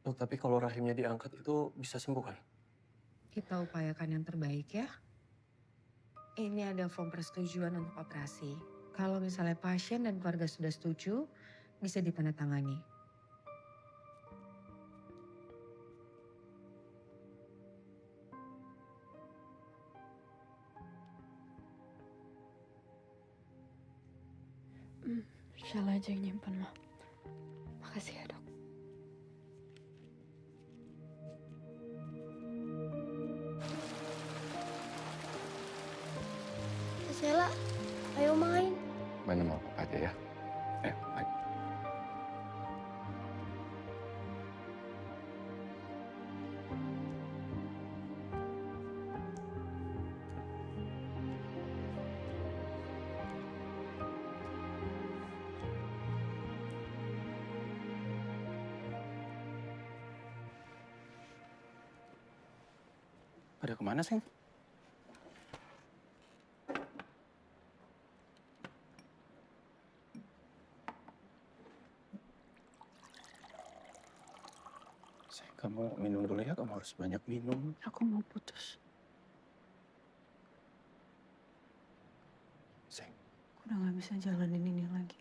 Dok, tapi kalau rahimnya diangkat itu bisa sembuh kan? Kita upayakan yang terbaik ya. Ini ada form persetujuan untuk operasi. Kalau misalnya pasien dan keluarga sudah setuju, bisa ditandatangani. Salah aja yang nyimpan mah. Makasih ya dok. Sela, ayo main. Main sama papa aja ya. Main. Pada kemana, Seng? Seng, kamu minum dulu ya. Kamu harus banyak minum. Aku mau putus. Seng. Aku udah gak bisa jalanin ini lagi.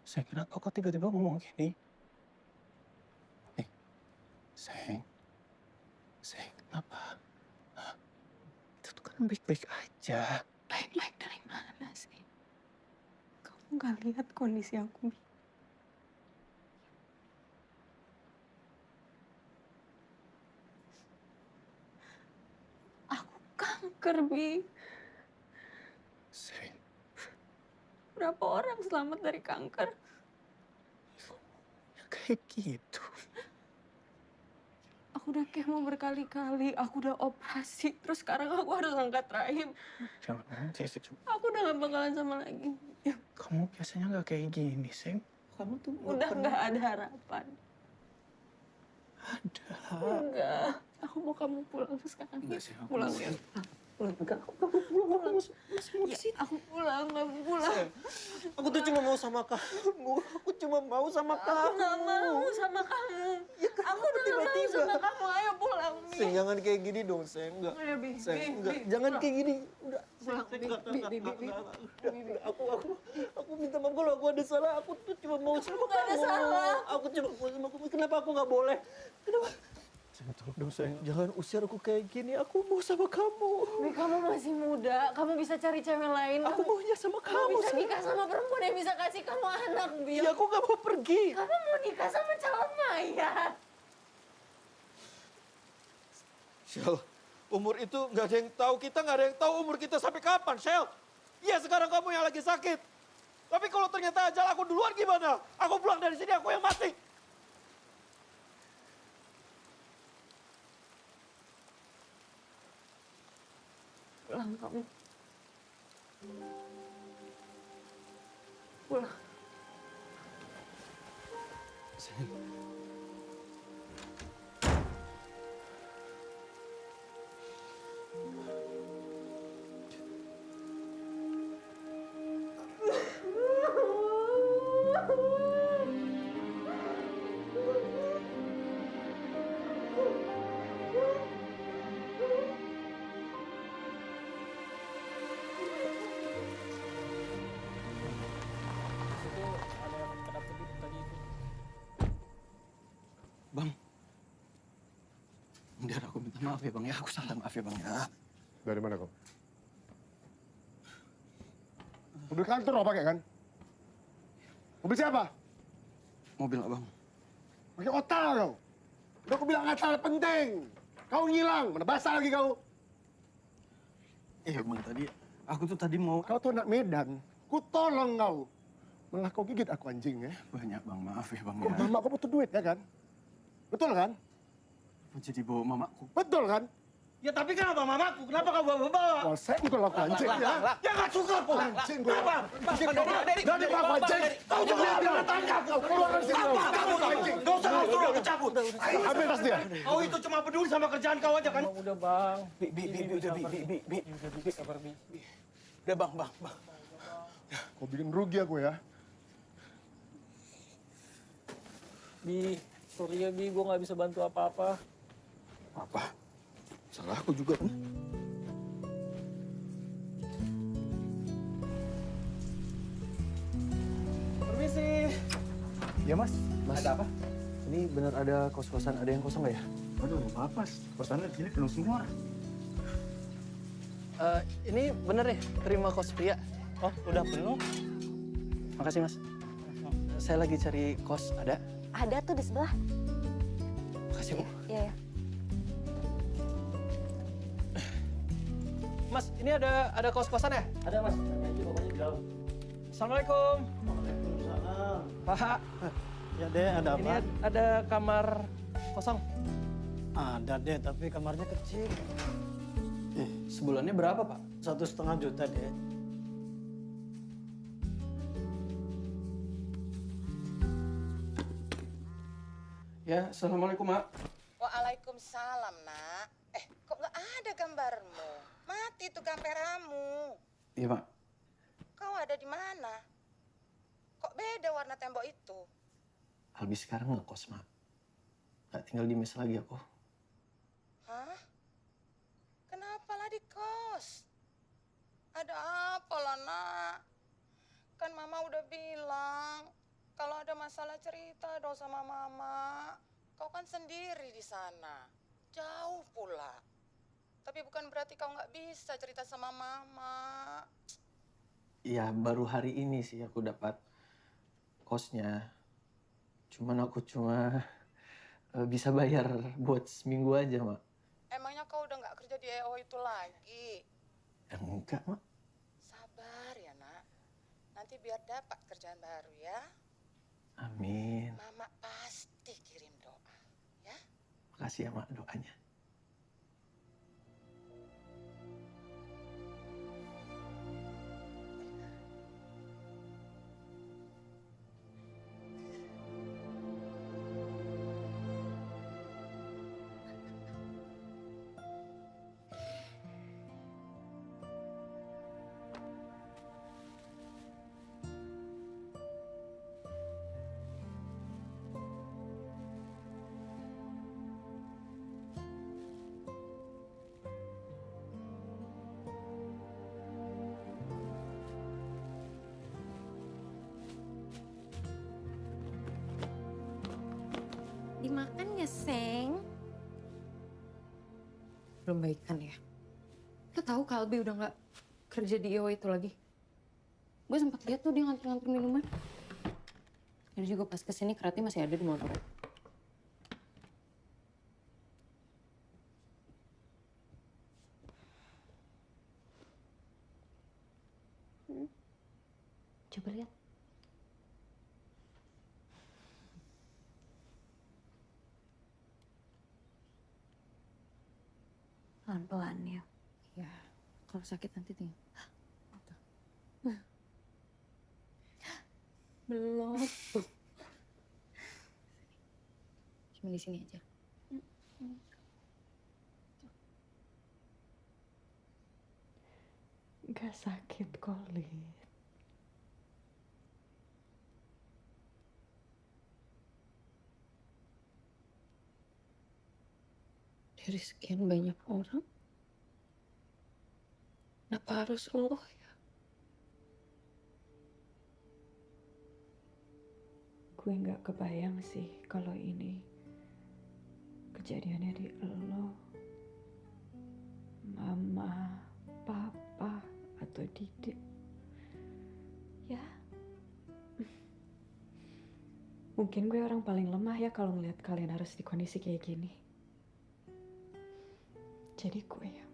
Seng, kenapa kok tiba-tiba ngomong gini? Seng. Seng, kenapa? Hah? Itu tuh kan baik-baik aja. Baik-baik dari mana sih? Kamu gak lihat kondisi aku, Bi? Aku kanker, Bi. Seng. Berapa orang selamat dari kanker? Ya kayak gitu. Aku udah kemo berkali-kali, aku udah operasi, terus sekarang aku harus angkat rahim. Jangan ngomong kayak gitu. Aku udah gak bakalan sama lagi. Kamu biasanya nggak kayak gini, Seng. Kamu tuh Udah gak ada harapan. Ada. Enggak. Aku mau kamu pulang sekarang. Enggak sih, aku Pulang mau. ya. Pulang. Enggak, kamu pulang. Aku masih mau di sini. Aku pulang, kamu pulang. Aku tuh cuma mau sama kamu. Aku cuma mau sama kamu. Aku gak mau sama kamu. Aku udah gak mau sama kamu. Ayo pulang, Bi. Seng, jangan kayak gini dong, Seng. Enggak. Ayo, Bi. Seng, Bi, enggak. Bi, Jangan pulang. kayak gini. Udah. Pulang, Seng, Bi. enggak, Bi, enggak, Bi, Bi, enggak, Bi. enggak. Aku minta maaf kalau aku ada salah. Aku tuh cuma mau sama kamu. Gak ada salah. Aku cuma mau sama kamu. Kenapa aku nggak boleh? Kenapa? Seng, tolong dong, Seng. Jangan usir aku kayak gini. Aku mau sama kamu. Bi, kamu masih muda. Kamu bisa cari cewek lain. Aku maunya sama Kamu kamu, bisa Seng. nikah sama perempuan yang bisa kasih kamu anak, Bi. Ya, aku nggak mau pergi. Kamu mau nikah sama calon mayat. Shell, umur itu nggak ada yang tahu. Kita nggak ada yang tahu umur kita sampai kapan, Shell. Iya, sekarang kamu yang lagi sakit. Tapi kalau ternyata ajal aku duluan gimana? Aku pulang dari sini, aku yang mati. Pulang kamu. Pulang. Itu ada yang kedap-kedip tadi itu. Bang. Biar aku minta maaf ya, Bang. Ya, aku salah. Maaf ya, Bang. Ya. Dari mana kau? Mobil kantor lo pakai kan? Mobil siapa? Mobil Abang. Pakai otak kau. Udah aku bilang nggak salah penting. Kau ngilang, mana basah lagi kau. Bang, tadi aku tuh tadi mau... Kau tuh anak Medan, ku tolong kau. Malah kau gigit aku anjing ya. Banyak, Bang. Maaf ya, Bang. Oh, Ya. mama kau butuh duit ya kan? Betul kan? Aku jadi bawa mamaku. Betul kan? Ya tapi kenapa mamaku? Kenapa kau bawa-bawa? Wah, saya bukan laku anjing ya. Ya nggak suka aku. Anjing gue. Kenapa? Dari apa anjing? Kau jangan tanya kau. Keluar dari sini kau. Kamu anjing. Gak usah kau suruh aku cabut. Ambil tas dia. Kau itu cuma peduli sama kerjaan kau aja kan? Udah, Bang. Bi. Sabar, Bi. Udah, Bang. Kau bikin rugi aku ya. Bi, sorry ya, Bi. Gue nggak bisa bantu apa-apa. Apa? Salah aku juga kan? Permisi. Ya, Mas. Ada apa? Ini benar ada kos-kosan. Ada yang kosong nggak ya? Aduh, apa? Kosannya di sini penuh semua. Ini bener nih, terima kos pria. Oh, udah penuh. Makasih, Mas. Saya lagi cari kos, ada? Ada tuh di sebelah. Makasih, Bu. Iya, ya. Mas, ini ada kos-kosan ya? Ada, Mas. Nanti pokoknya di dalam. Assalamualaikum. Waalaikumsalam. Pak, Ya deh, ada ini apa? ada kamar kosong. Ada deh, tapi kamarnya kecil. Sebulannya berapa, Pak? 1,5 juta deh. Ya, Assalamualaikum, Mak. Waalaikumsalam. Waalaikumsalam, nak. Kok nggak ada gambarmu? Mati tuh kameramu. Iya, Mak. Kau ada di mana? Kok beda warna tembok itu? Albi sekarang ngekos, Mak. Nggak tinggal di mes lagi aku. Hah? Kenapa lah di kos? Ada apa lah, nak? Kan mama udah bilang, kalau ada masalah cerita dong sama mama. Kau kan sendiri di sana, jauh pula. Tapi bukan berarti kau nggak bisa cerita sama mama. Iya, baru hari ini sih aku dapat kosnya. Cuman aku cuma bisa bayar buat seminggu aja, Mak. Emangnya kau udah nggak kerja di EO itu lagi? Enggak, Mak. Sabar ya, nak. Nanti biar dapat kerjaan baru ya. Amin. Mama pasti kirim doa, ya. Makasih ya, Mak, doanya. Dimakan ya, Seng? Belum baikan ya? Lo tahu Kalbi udah nggak kerja di IO itu lagi? Gue sempat lihat tuh dia nganter-nganter minuman. Jadi juga pas kesini Kerati masih ada di motor. Coba lihat. Pelan-pelan ya. Ya, kalau sakit nanti tinggal. Belum. Cuma di sini aja. Gak sakit kok, Lid. Dari sekian banyak orang, kenapa harus lo ya? Gue nggak kebayang sih kalau ini kejadiannya di lo, mama, papa, atau Didik. Ya, mungkin gue orang paling lemah ya kalau ngeliat kalian harus di kondisi kayak gini. Jadi gue ya.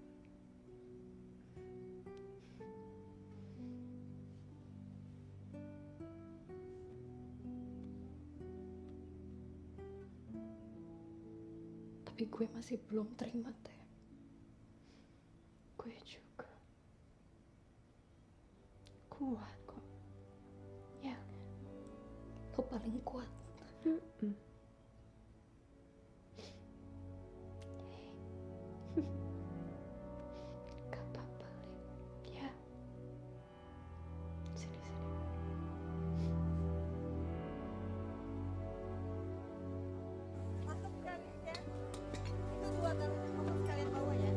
Tapi gue masih belum terima, Teh. Gue juga kuat kok. Ya. Lo paling kuat. Gak apa-apa, Lid. Ya. Sini. Masuk kalian ya. Itu 2 karung kotor sekalian bawa ya.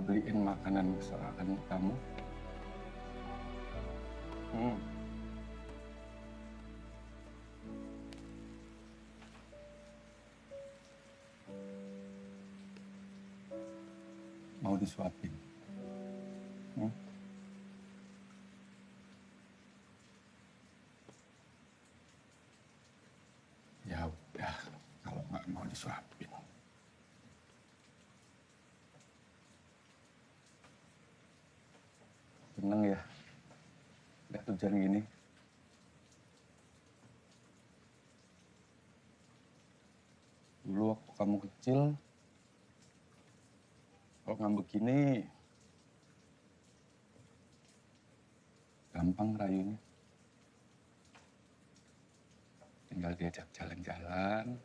beliin makanan kesukaan kamu? Mau disuapin? Ya udah, kalau nggak mau disuapin. Seneng ya, lihat hujan gini. Dulu waktu kamu kecil, kalau ngambek gini, gampang rayunya. Tinggal diajak jalan-jalan,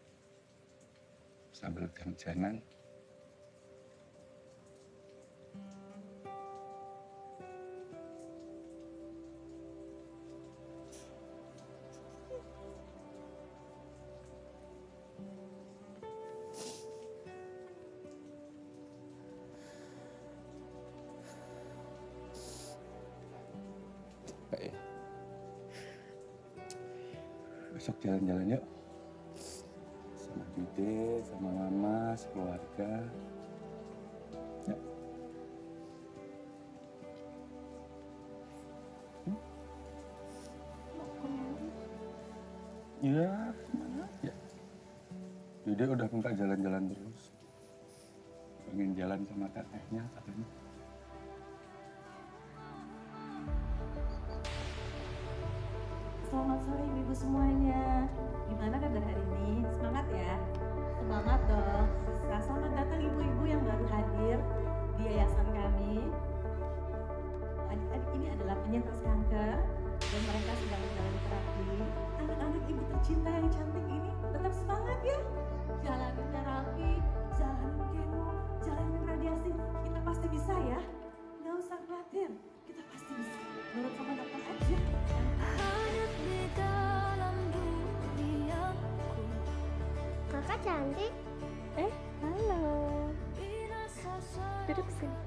sambil hujan-hujanan. Baik. Besok jalan-jalan yuk. Sama Jude, sama Mama, sekeluarga. Ya. Iya, kemana aja. Jude udah minta jalan-jalan terus. Pengen jalan sama tetehnya katanya. Selamat sore ibu-ibu semuanya. Gimana kabar hari ini? Semangat ya? Semangat dong. Nah, selamat datang ibu-ibu yang baru hadir di yayasan kami. Adik-adik ini adalah penyintas kanker dan mereka sedang menjalani terapi. Anak-anak ibu tercinta yang cantik ini tetap semangat ya. Jalanin terapi, jalanin kemo, jalanin radiasi. Kita pasti bisa ya. Nggak usah khawatir, kita pasti bisa. Nurut sama dokter aja. Kakak cantik. Halo. Duduk sini.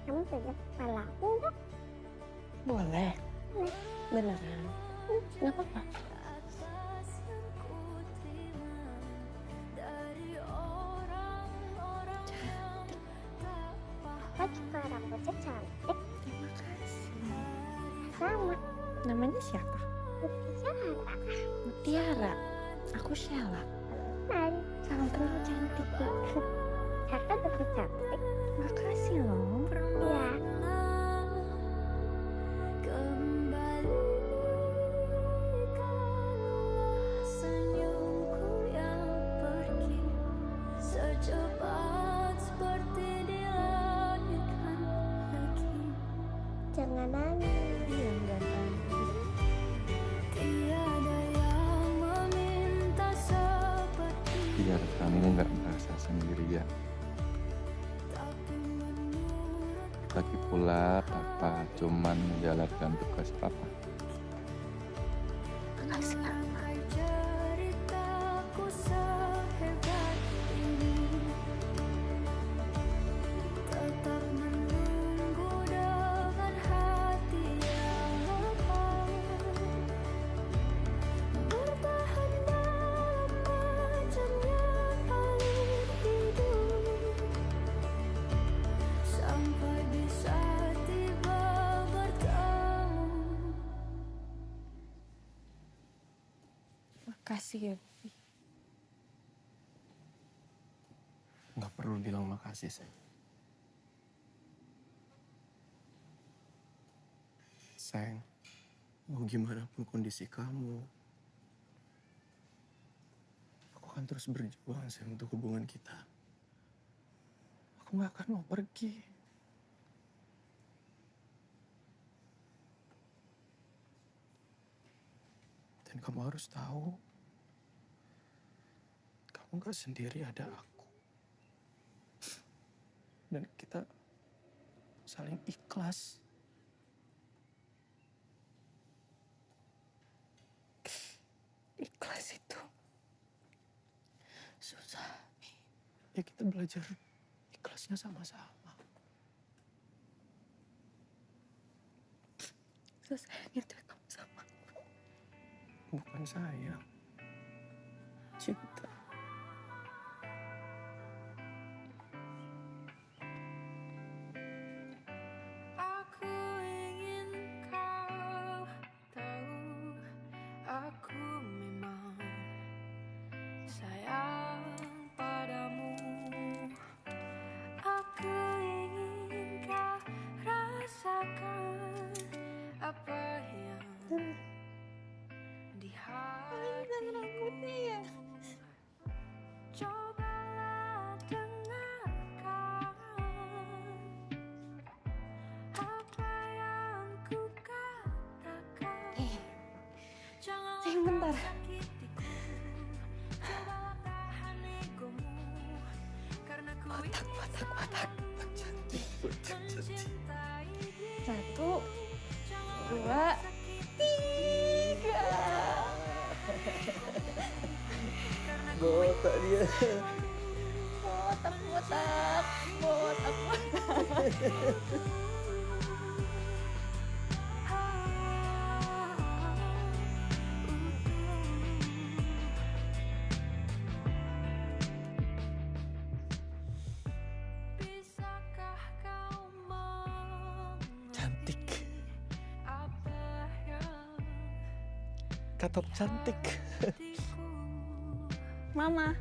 Kamu pegang kepala aku enggak? Boleh. Beneran? Nggak apa-apa. Kakak juga rambutnya cantik. Terima kasih. Sama. Namanya siapa? Mutiara. Mutiara. Aku Sheila. Mari. Kamu terlalu cantik. Kakak juga cantik. Makasih loh. Ya. Jangan nangis. Iya, enggak nangis. Biar kamu nggak merasa sendirian. Lagi pula Papa cuman menjalankan tugas Papa. Makasih, Kak. Makasih ya. Nggak perlu bilang makasih, sayang. Sayang, mau gimana pun kondisi kamu, aku akan terus berjuang, sayang, untuk hubungan kita. Aku nggak akan mau pergi. Dan kamu harus tahu, kamu nggak sendiri, ada aku. Dan kita saling ikhlas. Ikhlas itu susah. Ya kita belajar ikhlas. balasnya sama-sama. Sayang itu kamu sama aku. Bukan sayang. Cinta. Aku ingin kau tahu, aku memang sayang padamu. Aku ingin kau rasakan apa yang di hatiku. Cobalah dengarkan apa yang ku katakan. Janganlah kau sakitiku. Cobalah tahan egomu. Karena ku ingin selalu mencintai dirimu. 1, 2, 3. Botak dia. Botak, botak, botak, botak. Bisakah kau Cantik. apa yang Katok cantik. Mama.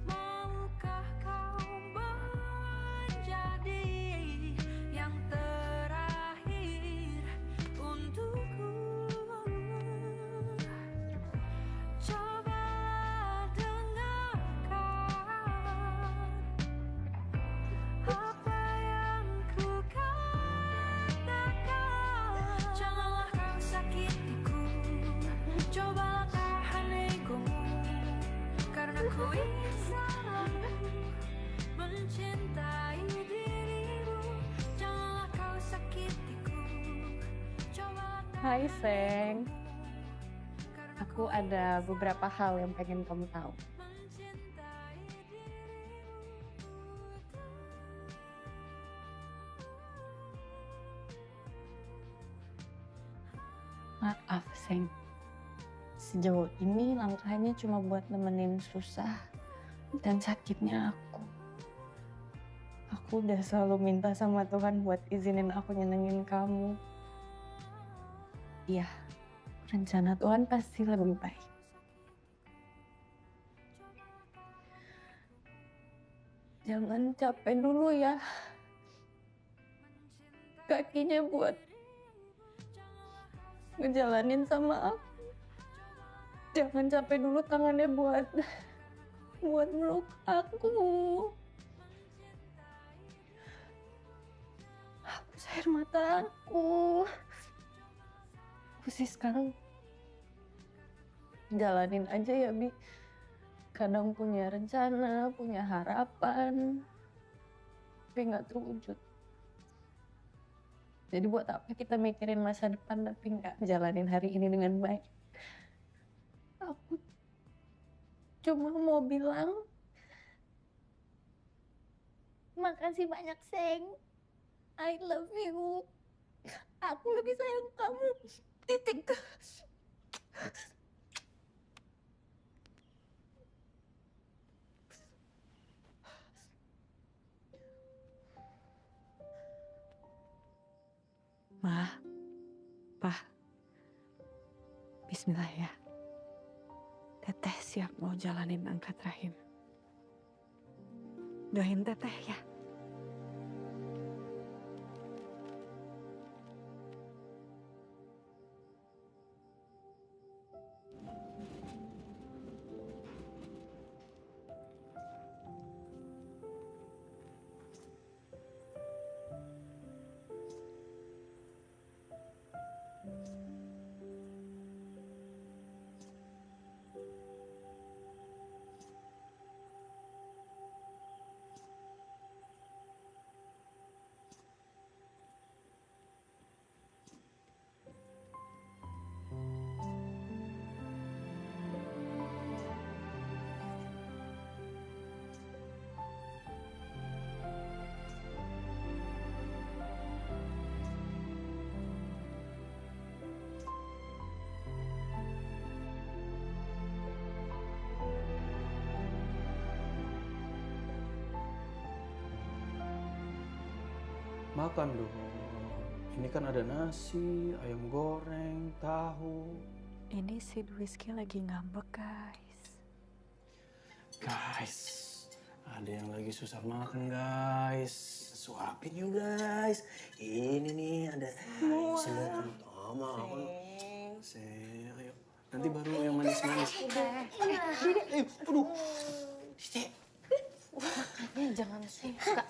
maukah kau menjadi yang terakhir untukku? Cobalah dengarkan apa yang ku katakan. Janganlah kau sakitiku. Cobalah tahan egomu. Karena ku ingin selalu mencintai dirimu. Janganlah kau sakitiku. Cobalah Hai, Seng. Aku ada beberapa hal yang pengen kamu tahu. Maaf, Seng. Sejauh ini langkahnya cuma buat nemenin susah dan sakitnya aku. Aku udah selalu minta sama Tuhan buat izinin aku nyenengin kamu. Iya, rencana Tuhan pasti lebih baik. Jangan capek dulu ya. Kakinya buat ngejalanin sama aku. Jangan capek dulu tangannya buat meluk aku. Hapus air mata aku. Aku sih sekarang jalanin aja ya, Bi. Kadang punya rencana, punya harapan, tapi nggak terwujud. Jadi buat apa kita mikirin masa depan tapi nggak jalanin hari ini dengan baik? Aku cuma mau bilang makasih banyak, Seng. I love you. Aku lebih sayang kamu. Titik. Ma, Pa, bismillah ya. Teteh siap mau jalanin angkat rahim. Doain Teteh ya. Makan dong. Ini kan ada nasi, ayam goreng, tahu. Ini si Rizky lagi ngambek, guys. Guys, ada yang lagi susah makan, guys. Suapin yuk, guys. Ini nih ada selera utama. Ayo. Nanti baru yang manis-manis. Aduh. Makanya jangan suka.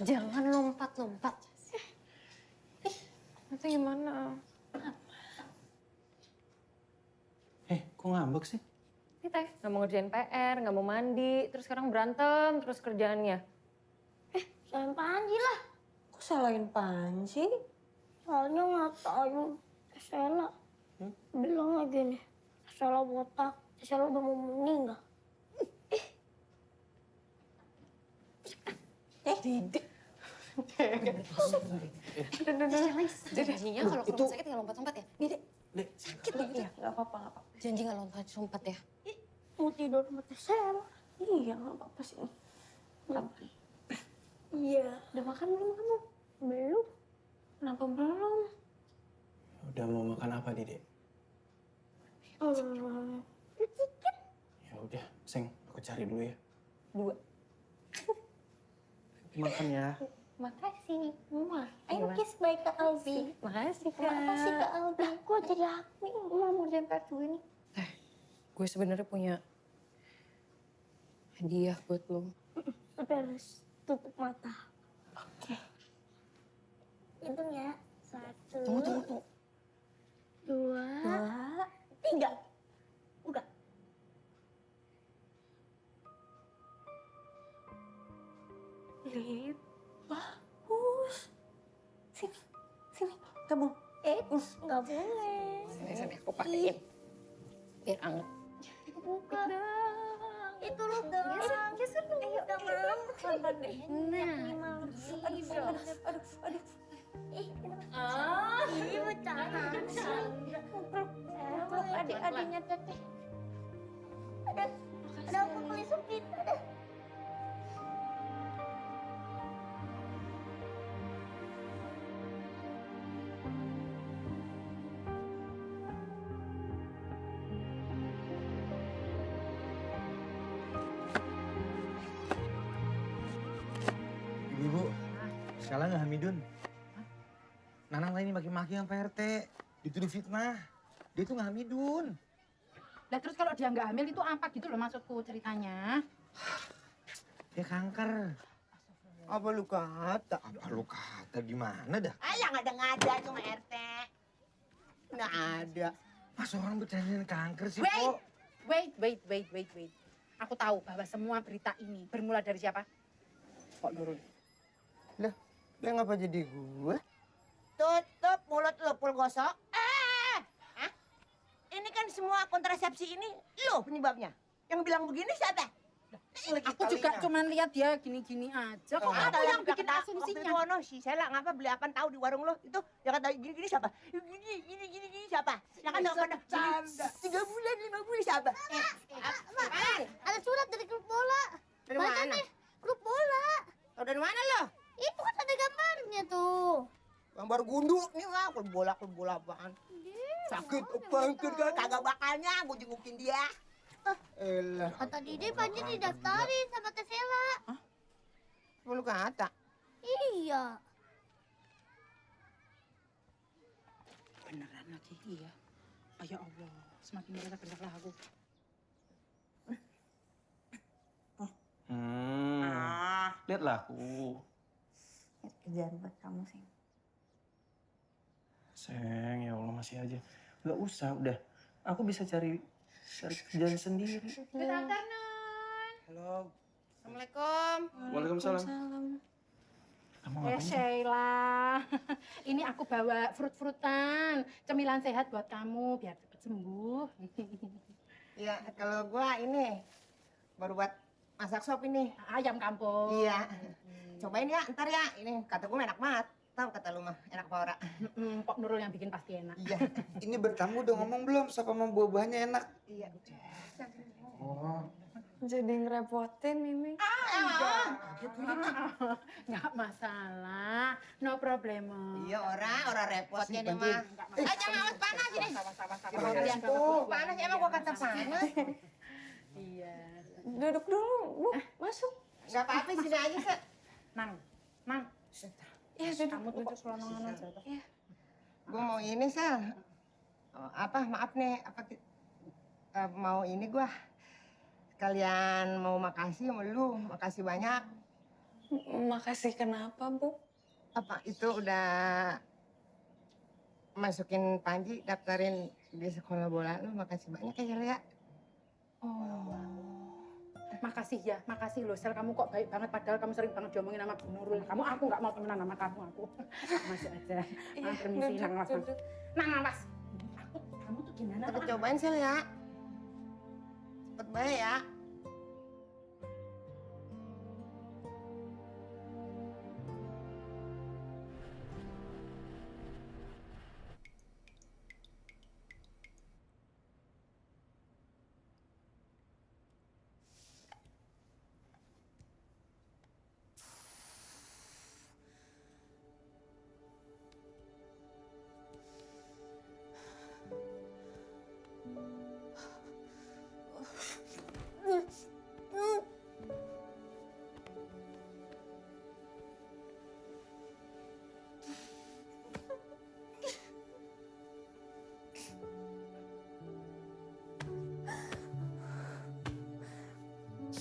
Jangan lompat-lompat. Nanti gimana? Kok ngambek sih? Ini teh nggak mau ngerjain PR, nggak mau mandi, terus sekarang berantem terus kerjaannya. Salahin Panji lah. Kok salahin Panji? Soalnya ngatain Sela. Bilang lagi nih, Sela botak, Sela udah mau meninggal. Dede. Janjinya kalau ke rumah sakit nggak lompat-lompat ya? Dede. Sakit gitu ya? Nggak apa-apa, nggak apa-apa. Janji nggak lompat-lompat ya? Mau tidur sama Sela. Iya, nggak apa-apa sih. Iya. Udah makan belum kamu? Belum. Kenapa belum? Udah mau makan apa, Dede? Ya udah, Seng, aku cari dulu ya. 2. Makan ya. Makasih, Mama. Ayo kiss bye ke Albi. Makasih, Kak. Makasih ke Albi. Kok jadi aku yang mau ngerjain PR ini? Gue sebenarnya punya hadiah buat lo. Tapi harus tutup mata. Oke. Hitung ya. 1, Tunggu. 2, 3. Udah. Lid, bagus. Sini, kamu. Nggak boleh. Sini, aku pakein. Biar anget. Bukan. Itu lo dong. Geser dulu. Udah malam. Sabar deh. Nah. Aduh. Ini bercanda. Peluk adik-adiknya Teteh. Ada aku kulit sempit. Ada. Ibu, sekarang nggak Hamidun. Nanang lain maki-maki yang PRT. Dituduh fitnah. Dia tuh nggak Hamidun. Lah terus kalau dia nggak hamil itu apa gitu loh maksudku ceritanya? Dia kanker. Apa lu kata? Apa lu kata gimana dah? Yang ada cuma RT. Nggak ada. Masa orang bercandain kanker sih, Wait, kok? wait. Aku tahu bahwa semua berita ini bermula dari siapa? Kok Nurul? Lah, dia ngapa jadi gue? Tutup mulut lu, pul gosok. Hah? Ini kan semua kontrasepsi ini lu penyebabnya. Yang bilang begini siapa? Aku juga cuma lihat dia gini-gini aja. Kok aku yang bikin asumsinya? Waktu itu si Sela ngapa beli apaan tahu di warung lo? Itu yang kata gini-gini siapa? Gini siapa? Yang kan yang pada 3 bulan, 5 bulan siapa? Ada surat dari klub bola. Dari Baca mana? nih, klub bola. Tahu dari mana lo? Itu kan ada gambarnya tuh. Gambar gunduk nih mah, klub bola apaan? Sakit bangkit kan kagak bakalnya gue jengukin dia. Elah. Kata Didi Panji didaftarin sama Teh Sela. Lu kata? Iya. Beneran lagi iya. Oh, ya Allah, semakin bener-bener aku. Lihatlah aku. Kerjaan buat kamu sih. Seng, ya Allah masih aja. Gak usah, udah. Aku bisa cari kerjaan sendiri. Good afternoon. Halo. Assalamualaikum. Waalaikumsalam. Kamu ngapain sih? Sheila, ini aku bawa fruit-fruitan, cemilan sehat buat kamu biar cepet sembuh. Iya, kalau gua ini baru buat masak sop ini. Ayam kampung. Iya. Cobain ya, ntar ya. Ini kata gua enak banget. Tahu kata lu mah, enak apa ora? Kok Nurul yang bikin pasti enak. Iya. Ini bertamu udah ngomong belum siapa mau buah-buahnya enak? Iya. Oh. Jadi ngerepotin ini. Nggak masalah, no problem. Iya, orang repotnya nih bantuin. mah. Jangan awas panas ini. Sama-sama. Kalian tuh panas, emang gua kata panas. Iya. Duduk dulu, Bu. Masuk. Nggak apa-apa, sini aja, Sek. Mang. Iya, duduk. Kamu duduk selonongan aja. Iya. Gua mau ini, Sel. Maaf nih, mau ini gua. Sekalian mau makasih sama lu, makasih banyak. Makasih kenapa, Bu? Itu udah masukin Panji, daftarin di sekolah bola lu, makasih banyak ya, Sel ya. Makasih ya, makasih loh Sel, kamu kok baik banget padahal kamu sering banget diomongin sama Bu Nurul. Aku nggak mau temenan sama kamu, aku. Masuk aja. Permisi, Nang Mas. Nang Mas. Kamu tuh gimana? Cepet cobain Sel ya. Cepet baik ya.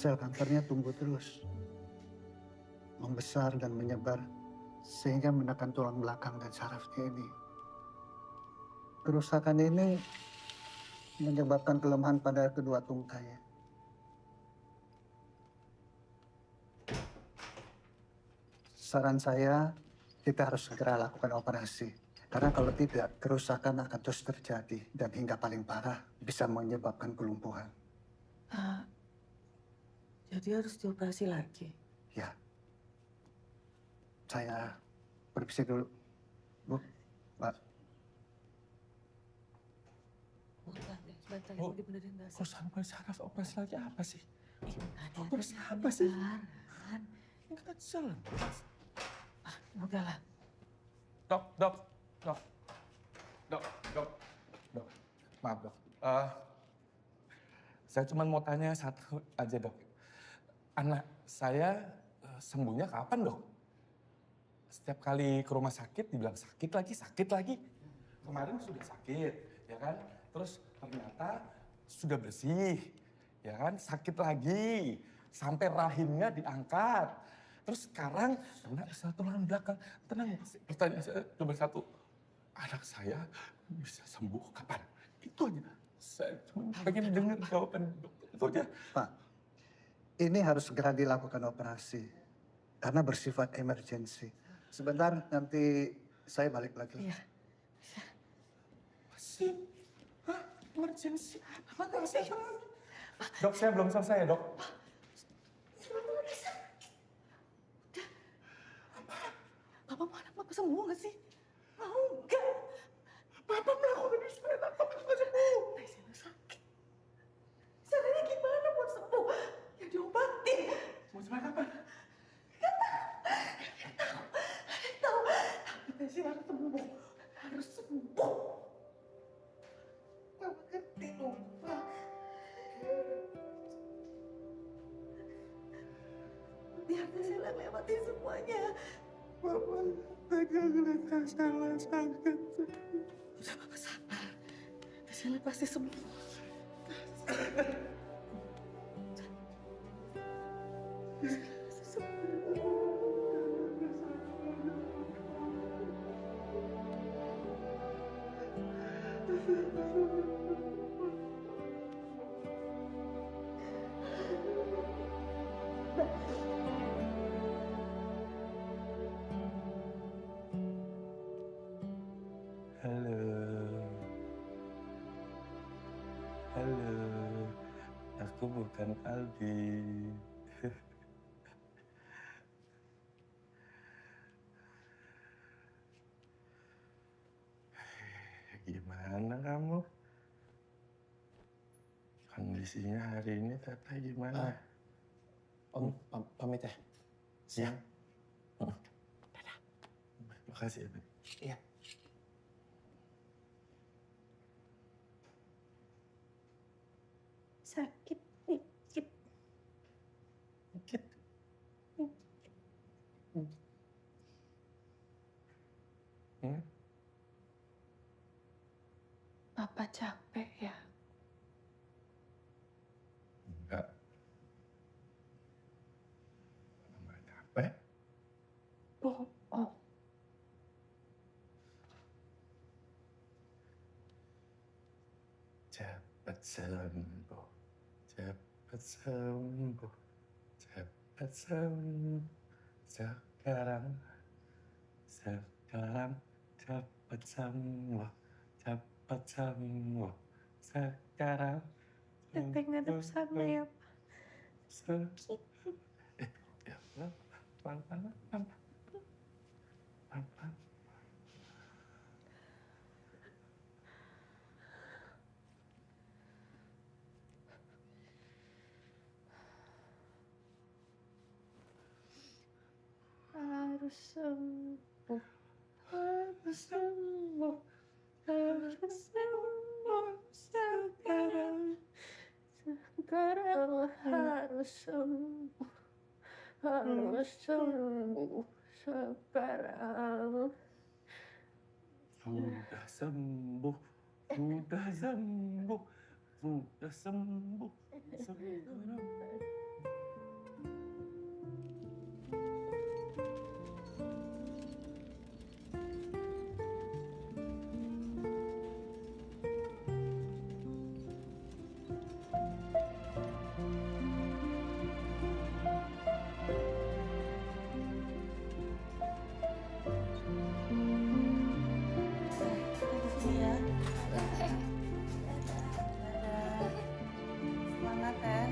Sel kankernya tumbuh terus, membesar dan menyebar sehingga menekan tulang belakang dan sarafnya ini. Kerusakan ini menyebabkan kelemahan pada kedua tungkanya. Saran saya, kita harus segera lakukan operasi. Karena kalau tidak, kerusakan akan terus terjadi dan hingga paling parah bisa menyebabkan kelumpuhan. Jadi harus dioperasi lagi? Ya. Saya permisi dulu. Bu, Mbak. Sebentar, Bu, dibenerin dasar. kok sampai saraf operasi lagi apa sih? Operasi apa sih? Ini kan jalan. Udahlah. Dok. Maaf, Dok. Saya cuma mau tanya satu aja, Dok. Anak saya sembuhnya kapan, Dok? Setiap kali ke rumah sakit dibilang sakit lagi. Kemarin sudah sakit, ya kan? Terus ternyata sudah bersih, ya kan? Sakit lagi, sampai rahimnya diangkat. Terus sekarang kena tulang belakang. Tenang, pertanyaan saya cuma satu. Anak saya bisa sembuh kapan? Itu aja. Saya cuma pengen dengar jawaban dokter itu aja. Pak, ini harus segera dilakukan operasi karena bersifat emergensi. Sebentar, nanti saya balik lagi. Iya. Masih? Hah? Emergensi? Apa sih? Dok, saya belum selesai ya, Dok. Papa mau anak Papa sembuh nggak sih? Mau nggak? Papa melakukan ini supaya anak Papa nggak sembuh. Saya sakit. Caranya gimana buat sembuh? Ya diobatin. Mau sampai kapan? Nggak tahu. Tapi Tesya harus sembuh. Harus sembuh. Papa ngerti dong, Pak. Biar Tesya lewatin semuanya. Papa tega ngeliat Kasala sakit. Udah, Papa sabar. Tesya pasti sembuh. Halo, aku bukan Aldi. Gimana kamu? Kan kondisinya hari ini Teteh gimana? Om, pamit ya. Siang. Makasih ya, Teh. Iya. Sakit dikit. Papa capek ya? Enggak. Enggak capek. Bohong. Cepat sembuh. Cepat sembuh. Cepat sembuh. Sekarang. Cepat sembuh. Cepat sembuh. Sekarang. Teteh ngadep sana ya, Pak. Sakit. Ya, pelan-pelan. Pelan-pelan. Harus sembuh. Harus sembuh. Harus sembuh sekarang. Sekarang harus sembuh. Harus sembuh sekarang. Sudah sembuh. Sudah sembuh. Sudah sembuh. Sekarang. Semangat ya.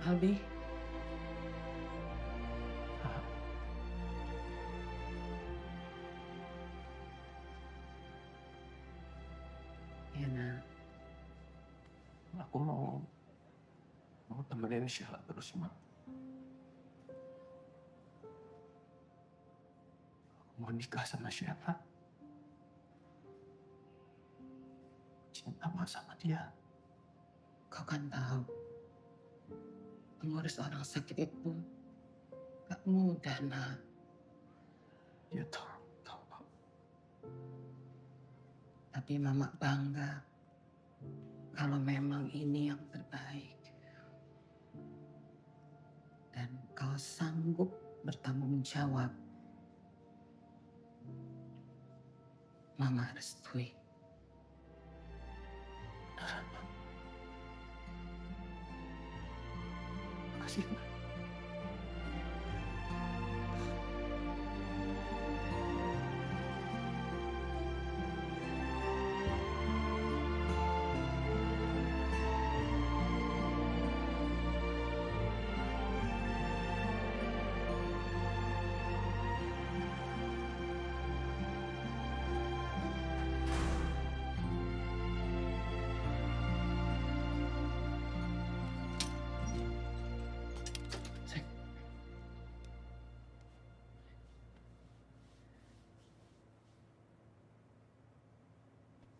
Abi. Iya, Nak. Aku mau temenin Sheila terus, Mak. Aku mau nikah sama Sheila. Cinta Mak sama dia. Kau kan tahu, mengurus orang sakit itu gak mudah, Nak. Iya, tahu. Tapi Mama bangga kalau memang ini yang terbaik. Dan kau sanggup bertanggung jawab. Mama restui. Makasih, Mak.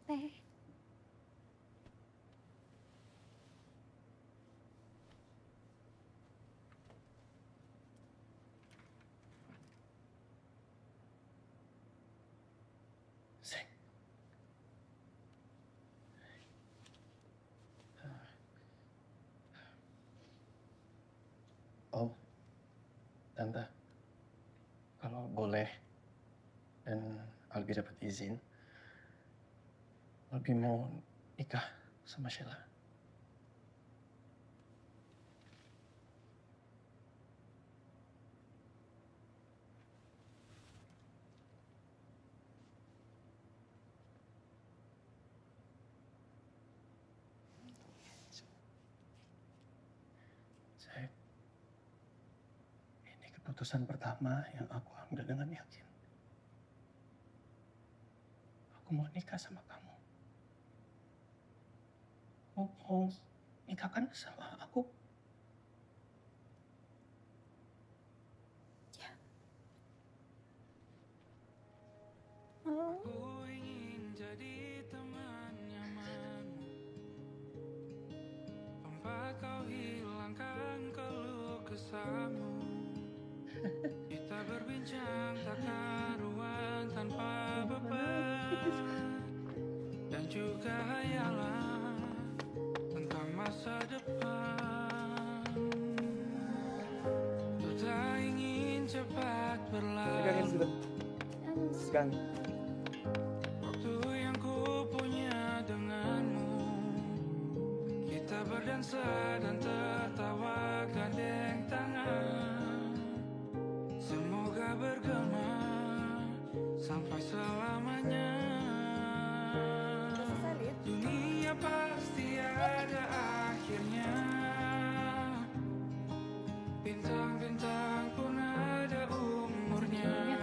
Teh. Om, Tante, kalau boleh dan Albi dapat izin, Albi mau nikah sama Sheila. Saya, ini keputusan pertama yang aku ambil dengan yakin. Aku mau nikah sama kamu. Mau nikahkan sama aku. Aku ingin jadi teman nyamanmu, tempat kau hilangkan keluh kesahmu. Kita berbincang tak karuan tanpa beban, dan juga hayalan tentang masa depan. Ku tak ingin cepat berlalu. Sekarang. Waktu yang ku punya denganmu, kita berdansa dan tertawa gandeng tangan. Semoga bergema sampai selamanya. Dunia pasti ada akhirnya. Bintang-bintang pun ada umurnya.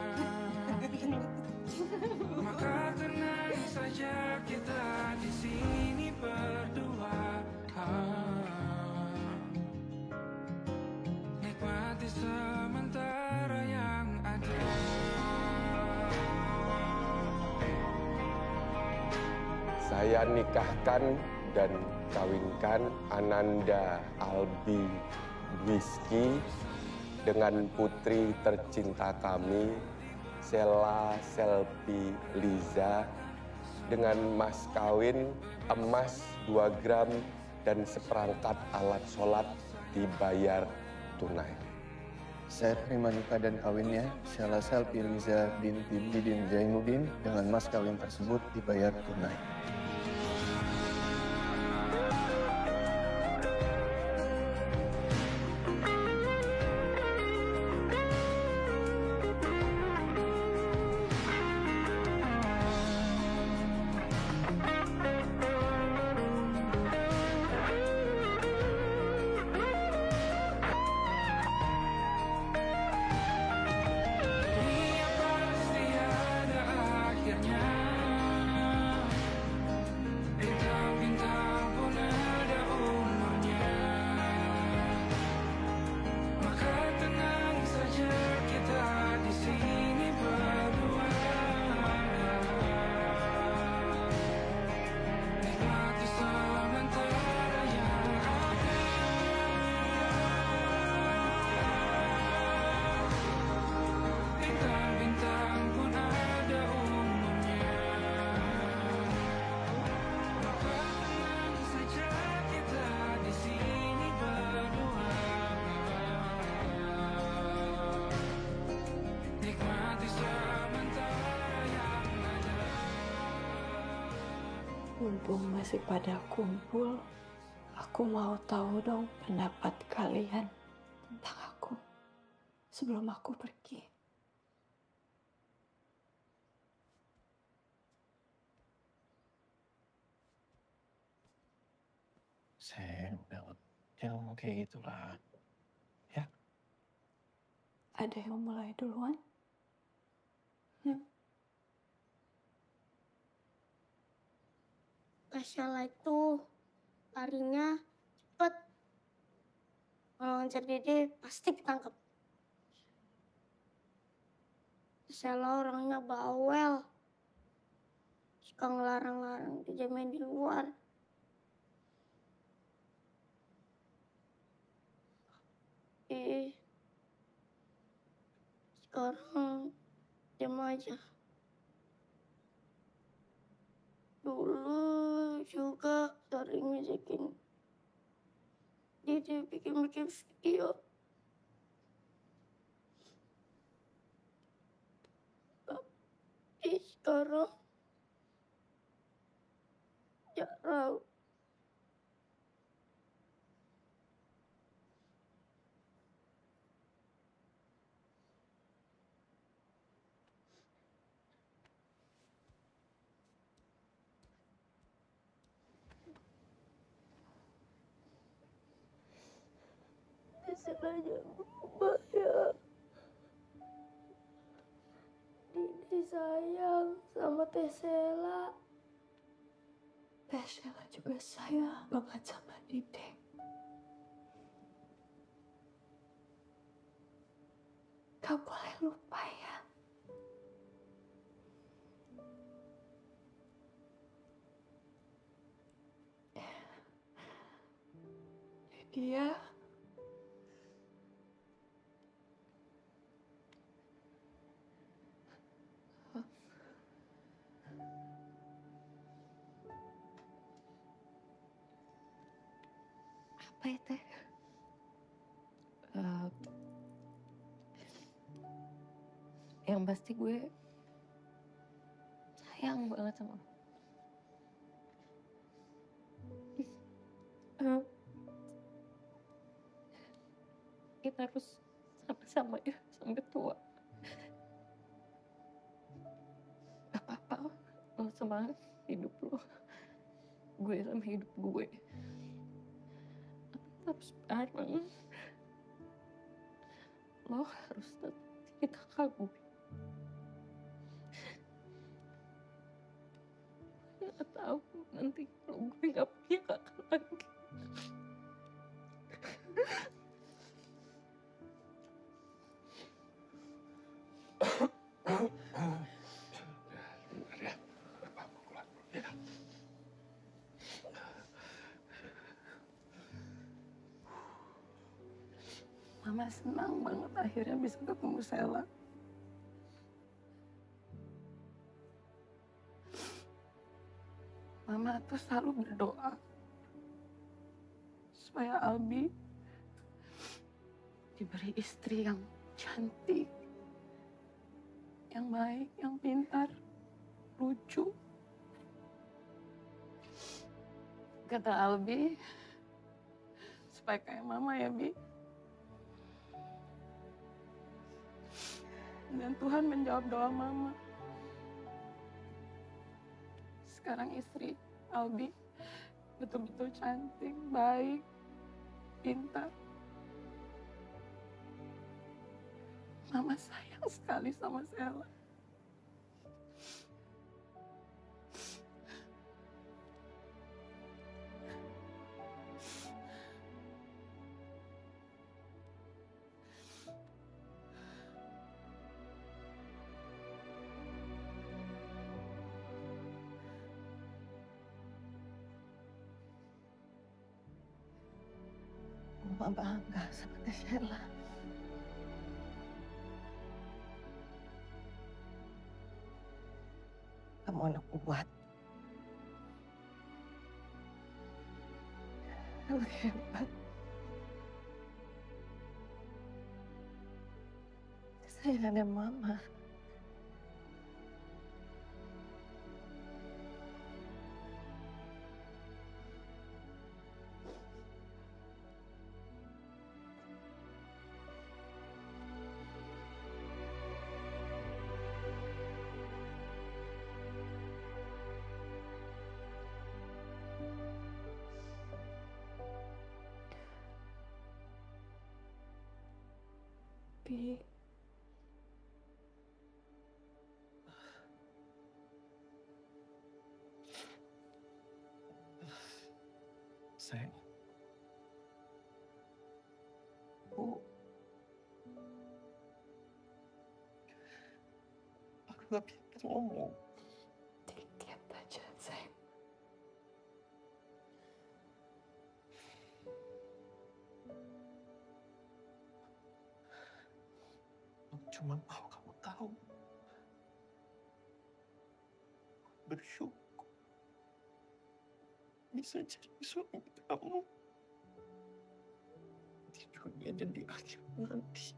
Maka tenang saja kita di sini berdua. Nikmati sementara yang ada. Saya nikahkan dan kawinkan Ananda Albi Dwiski dengan putri tercinta kami, Sheila Selvi Liza, dengan mas kawin emas 2 gram dan seperangkat alat sholat dibayar tunai. Saya terima nikah dan kawinnya Sheila Selvi Liza binti Bidin Zainuddin dengan mas kawin tersebut dibayar tunai. Dunia pasti ada akhirnya. Bintang-bintang pun ada umurnya. Maka tenang saja kita di sini berdua. Nikmati sementara yang ada. Bintang-bintang pun ada umurnya. Maka tenang saja kita di sini berdua. Nikmati sementara yang ada. Mumpung masih pada kumpul, aku mau tahu dong pendapat kalian tentang aku sebelum aku pergi. Saya jangan ngomong kayak gitulah. Ya, Ada yang mau mulai duluan? Kak Sheila itu larinya cepet. Kalau ngejar Dede pasti ketangkep. Kak Sheila orangnya bawel. Suka ngelarang-larang Dede main di luar. Sekarang diam aja. Dulu juga sering ngejekin Dede bikin-bikin video. Tapi sekarang jarang. istilahnya Mbak ya. Didi sayang sama Teh Sela. Teh Sela juga sayang banget sama Didi. Gak boleh lupa ya. Dia apa ya Teh? Yang pasti gue sayang banget sama lo. Kita harus sama-sama ya sampai tua. Gak apa-apa, lo semangat hidup lo. Gue sama hidup gue. Tetap sekarang lo harus tetap jadi kakak gue. Gak tahu nanti kalau gue gak punya kakak lagi. Mama senang banget akhirnya bisa ketemu Sela. Mama tuh selalu berdoa supaya Albi diberi istri yang cantik, yang baik, yang pintar, lucu. Kata Albi, supaya kayak Mama ya, Bi. Dan Tuhan menjawab doa Mama. Sekarang istri Albi betul-betul cantik, baik, pintar. Mama sayang sekali sama Sela. Mama bangga sama Teh Sela. Kamu anak kuat. Kamu hebat. Kesayangannya Mama. Bi. Sayang. Bu. Aku gak bisa ngomong. Dikit aja, sayang. Aku cuma mau kamu tahu. Bersyukur bisa jadi suami kamu di dunia dan di akhir nanti.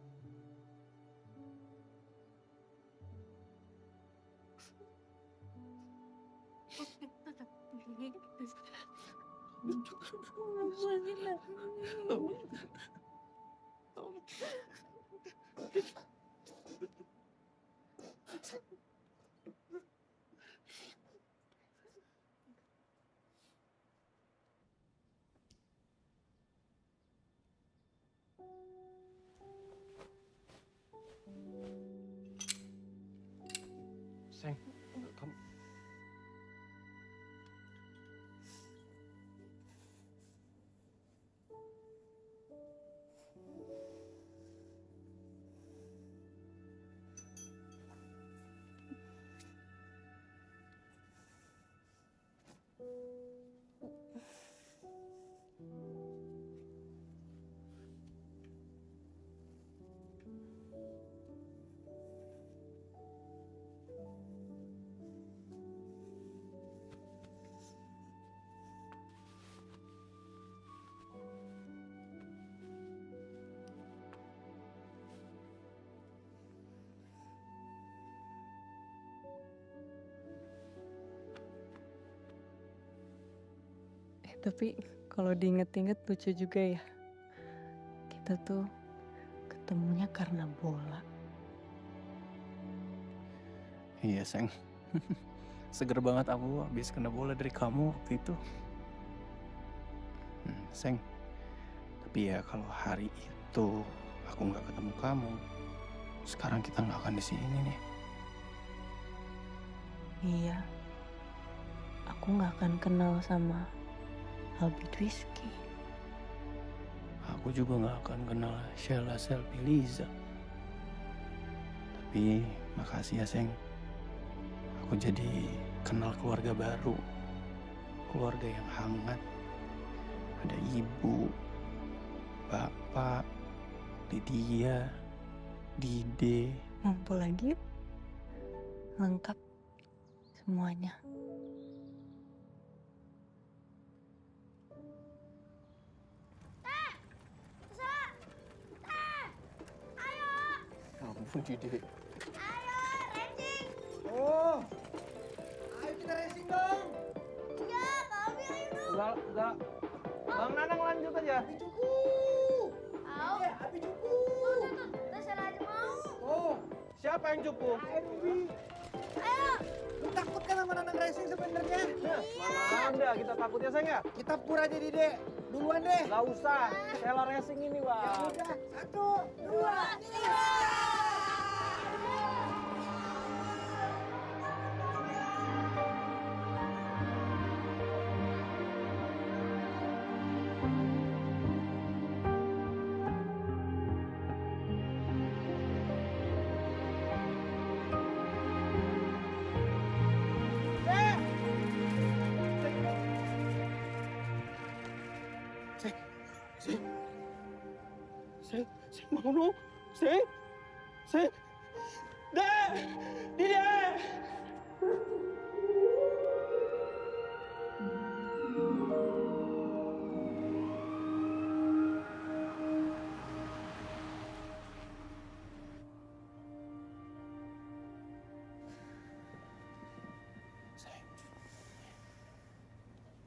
Sayang, kamu... Tapi kalau diinget-inget lucu juga ya. Kita tuh ketemunya karena bola. Iya, sayang. Seger banget aku habis kena bola dari kamu waktu itu. Sayang. Tapi ya kalau hari itu aku nggak ketemu kamu, sekarang kita nggak akan di sini nih. Iya. Aku nggak akan kenal sama Albi Dwiski. Aku juga nggak akan kenal Sheila Selvi Liza. Tapi makasih ya, sayang. Aku jadi kenal keluarga baru. Keluarga yang hangat. Ada ibu, bapak, Lydia, Dide. Ngumpul lagi yuk. Lengkap semuanya. Ampun, Dide. Oh, ayo kita racing dong. Iya, kami ayo dong. Enggak. Bang Nanang lanjut aja. Api cuku. Mau? Iya, api cuku. Terserah aja mau. Oh, Siapa yang cupu? ayo Ruby. Ayo. Lu takut kan sama Nanang racing sebenarnya? Mana ada kita takutnya, sayang ya? Kita pura aja Dide. Duluan deh. Gak usah. Sheila Racing ini, Ya Bang. udah, 1, 2, 3. Sayang bangun dong. Sayang. Dide.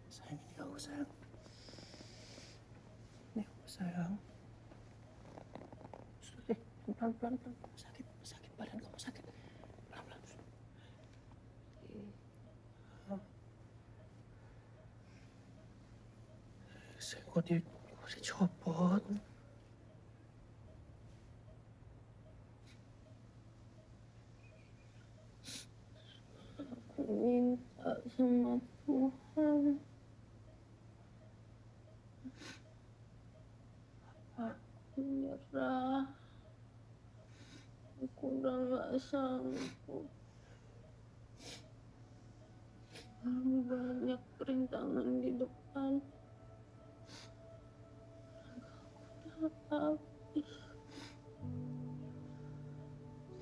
Sayang, ini aku, sayang. Ini aku, sayang. Pelan-pelan. Sakit. Badan kamu sakit. Pelan-pelan. Sayang, kok dicopot? Aku minta sama Tuhan. Aku nyerah. Aku udah gak sanggup. Terlalu banyak rintangan di depan. Aku udah habis.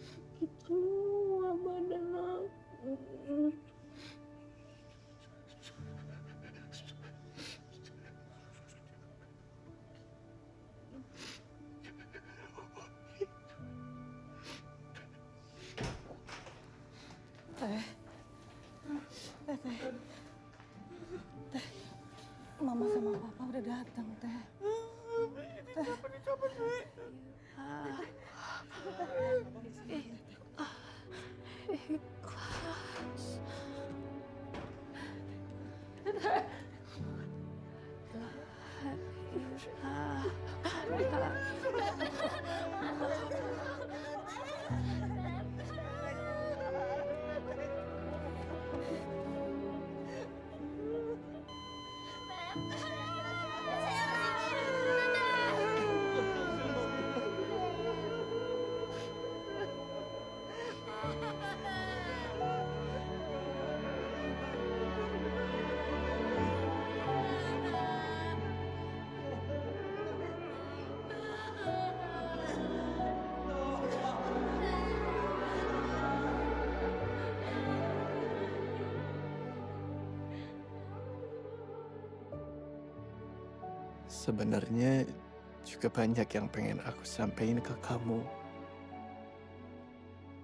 Sakit semua badan aku. Teh, Mama sama Papa udah datang, Teh. Dicoba, Dwi. Ikhlas. Sebenarnya juga banyak yang pengen aku sampaikan ke kamu.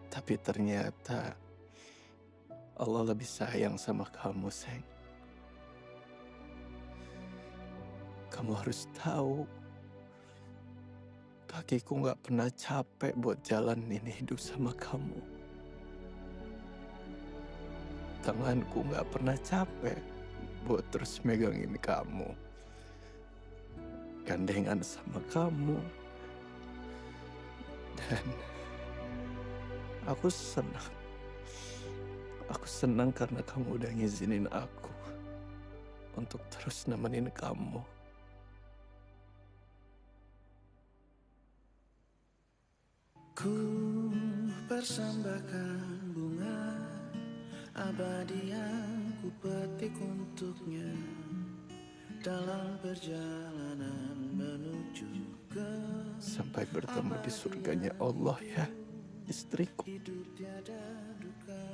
Tapi ternyata Allah lebih sayang sama kamu, sayang. Kamu harus tahu, kakiku gak pernah capek buat jalanin hidup sama kamu. Tanganku gak pernah capek buat terus megangin kamu. Gandengan sama kamu. Dan aku senang. Aku senang karena kamu udah ngizinin aku untuk terus nemenin kamu. Ku persembahkan bunga abadi yang ku petik untuknya dalam perjalanan menuju ke sampai bertemu di surganya Allah ya, istriku. hidup tiada duka,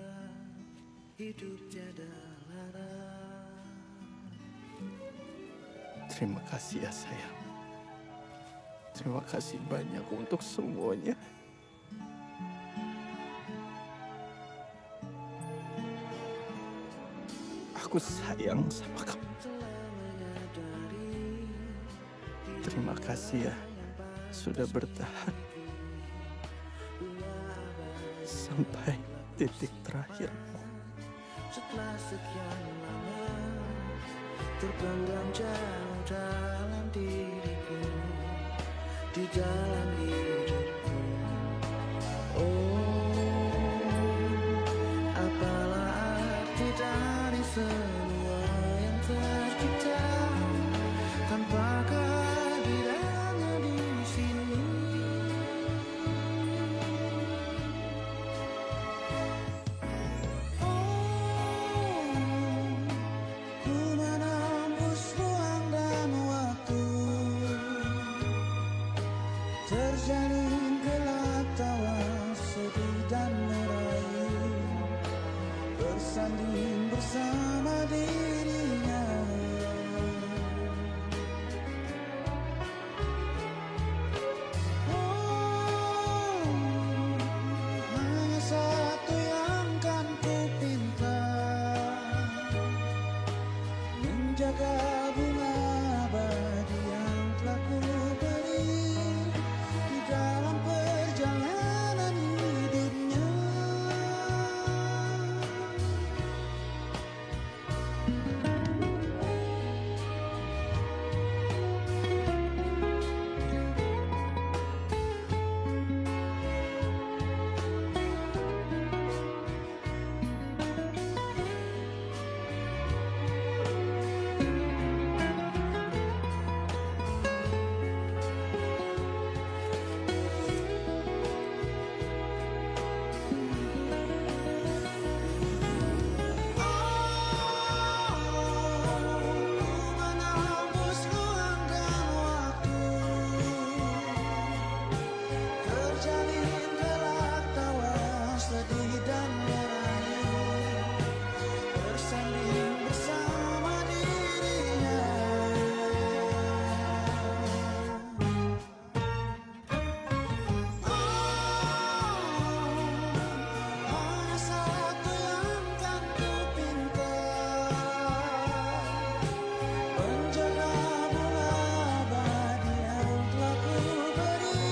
hidup tiada lara. Terima kasih ya sayang. Terima kasih banyak untuk semuanya. Aku sayang sama kamu. Terima kasih ya sudah bertahan sampai titik terakhir. Setelah sekian lama terpendam jauh dalam diriku, di dalam hidupku. Oh, apalah arti dari semua yang tercipta tanpa kehadirannya di sini. Ku menembus ruang dan waktu, terjalin gelap tawa sedih dan merayu, bersanding bersama dirinya. Oh, hanya satu yang kan ku pinta, menjaga bunga abadi yang telah ku beri di dalam perjalanan hidupnya. Menembus ruang dan waktu, terjalin gelak tawa sedih dan merayu, bersanding bersama dirinya. Hanya satu yang kan ku pinta, menjaga bunga abadi yang telah ku beri,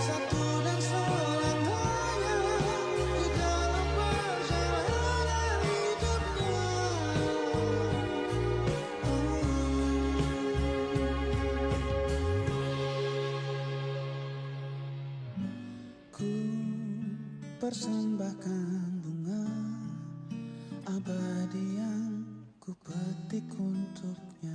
satu dan selamanya di dalam perjalanan hidupnya. Ku persembahkan bunga abadi yang ku petik untuknya.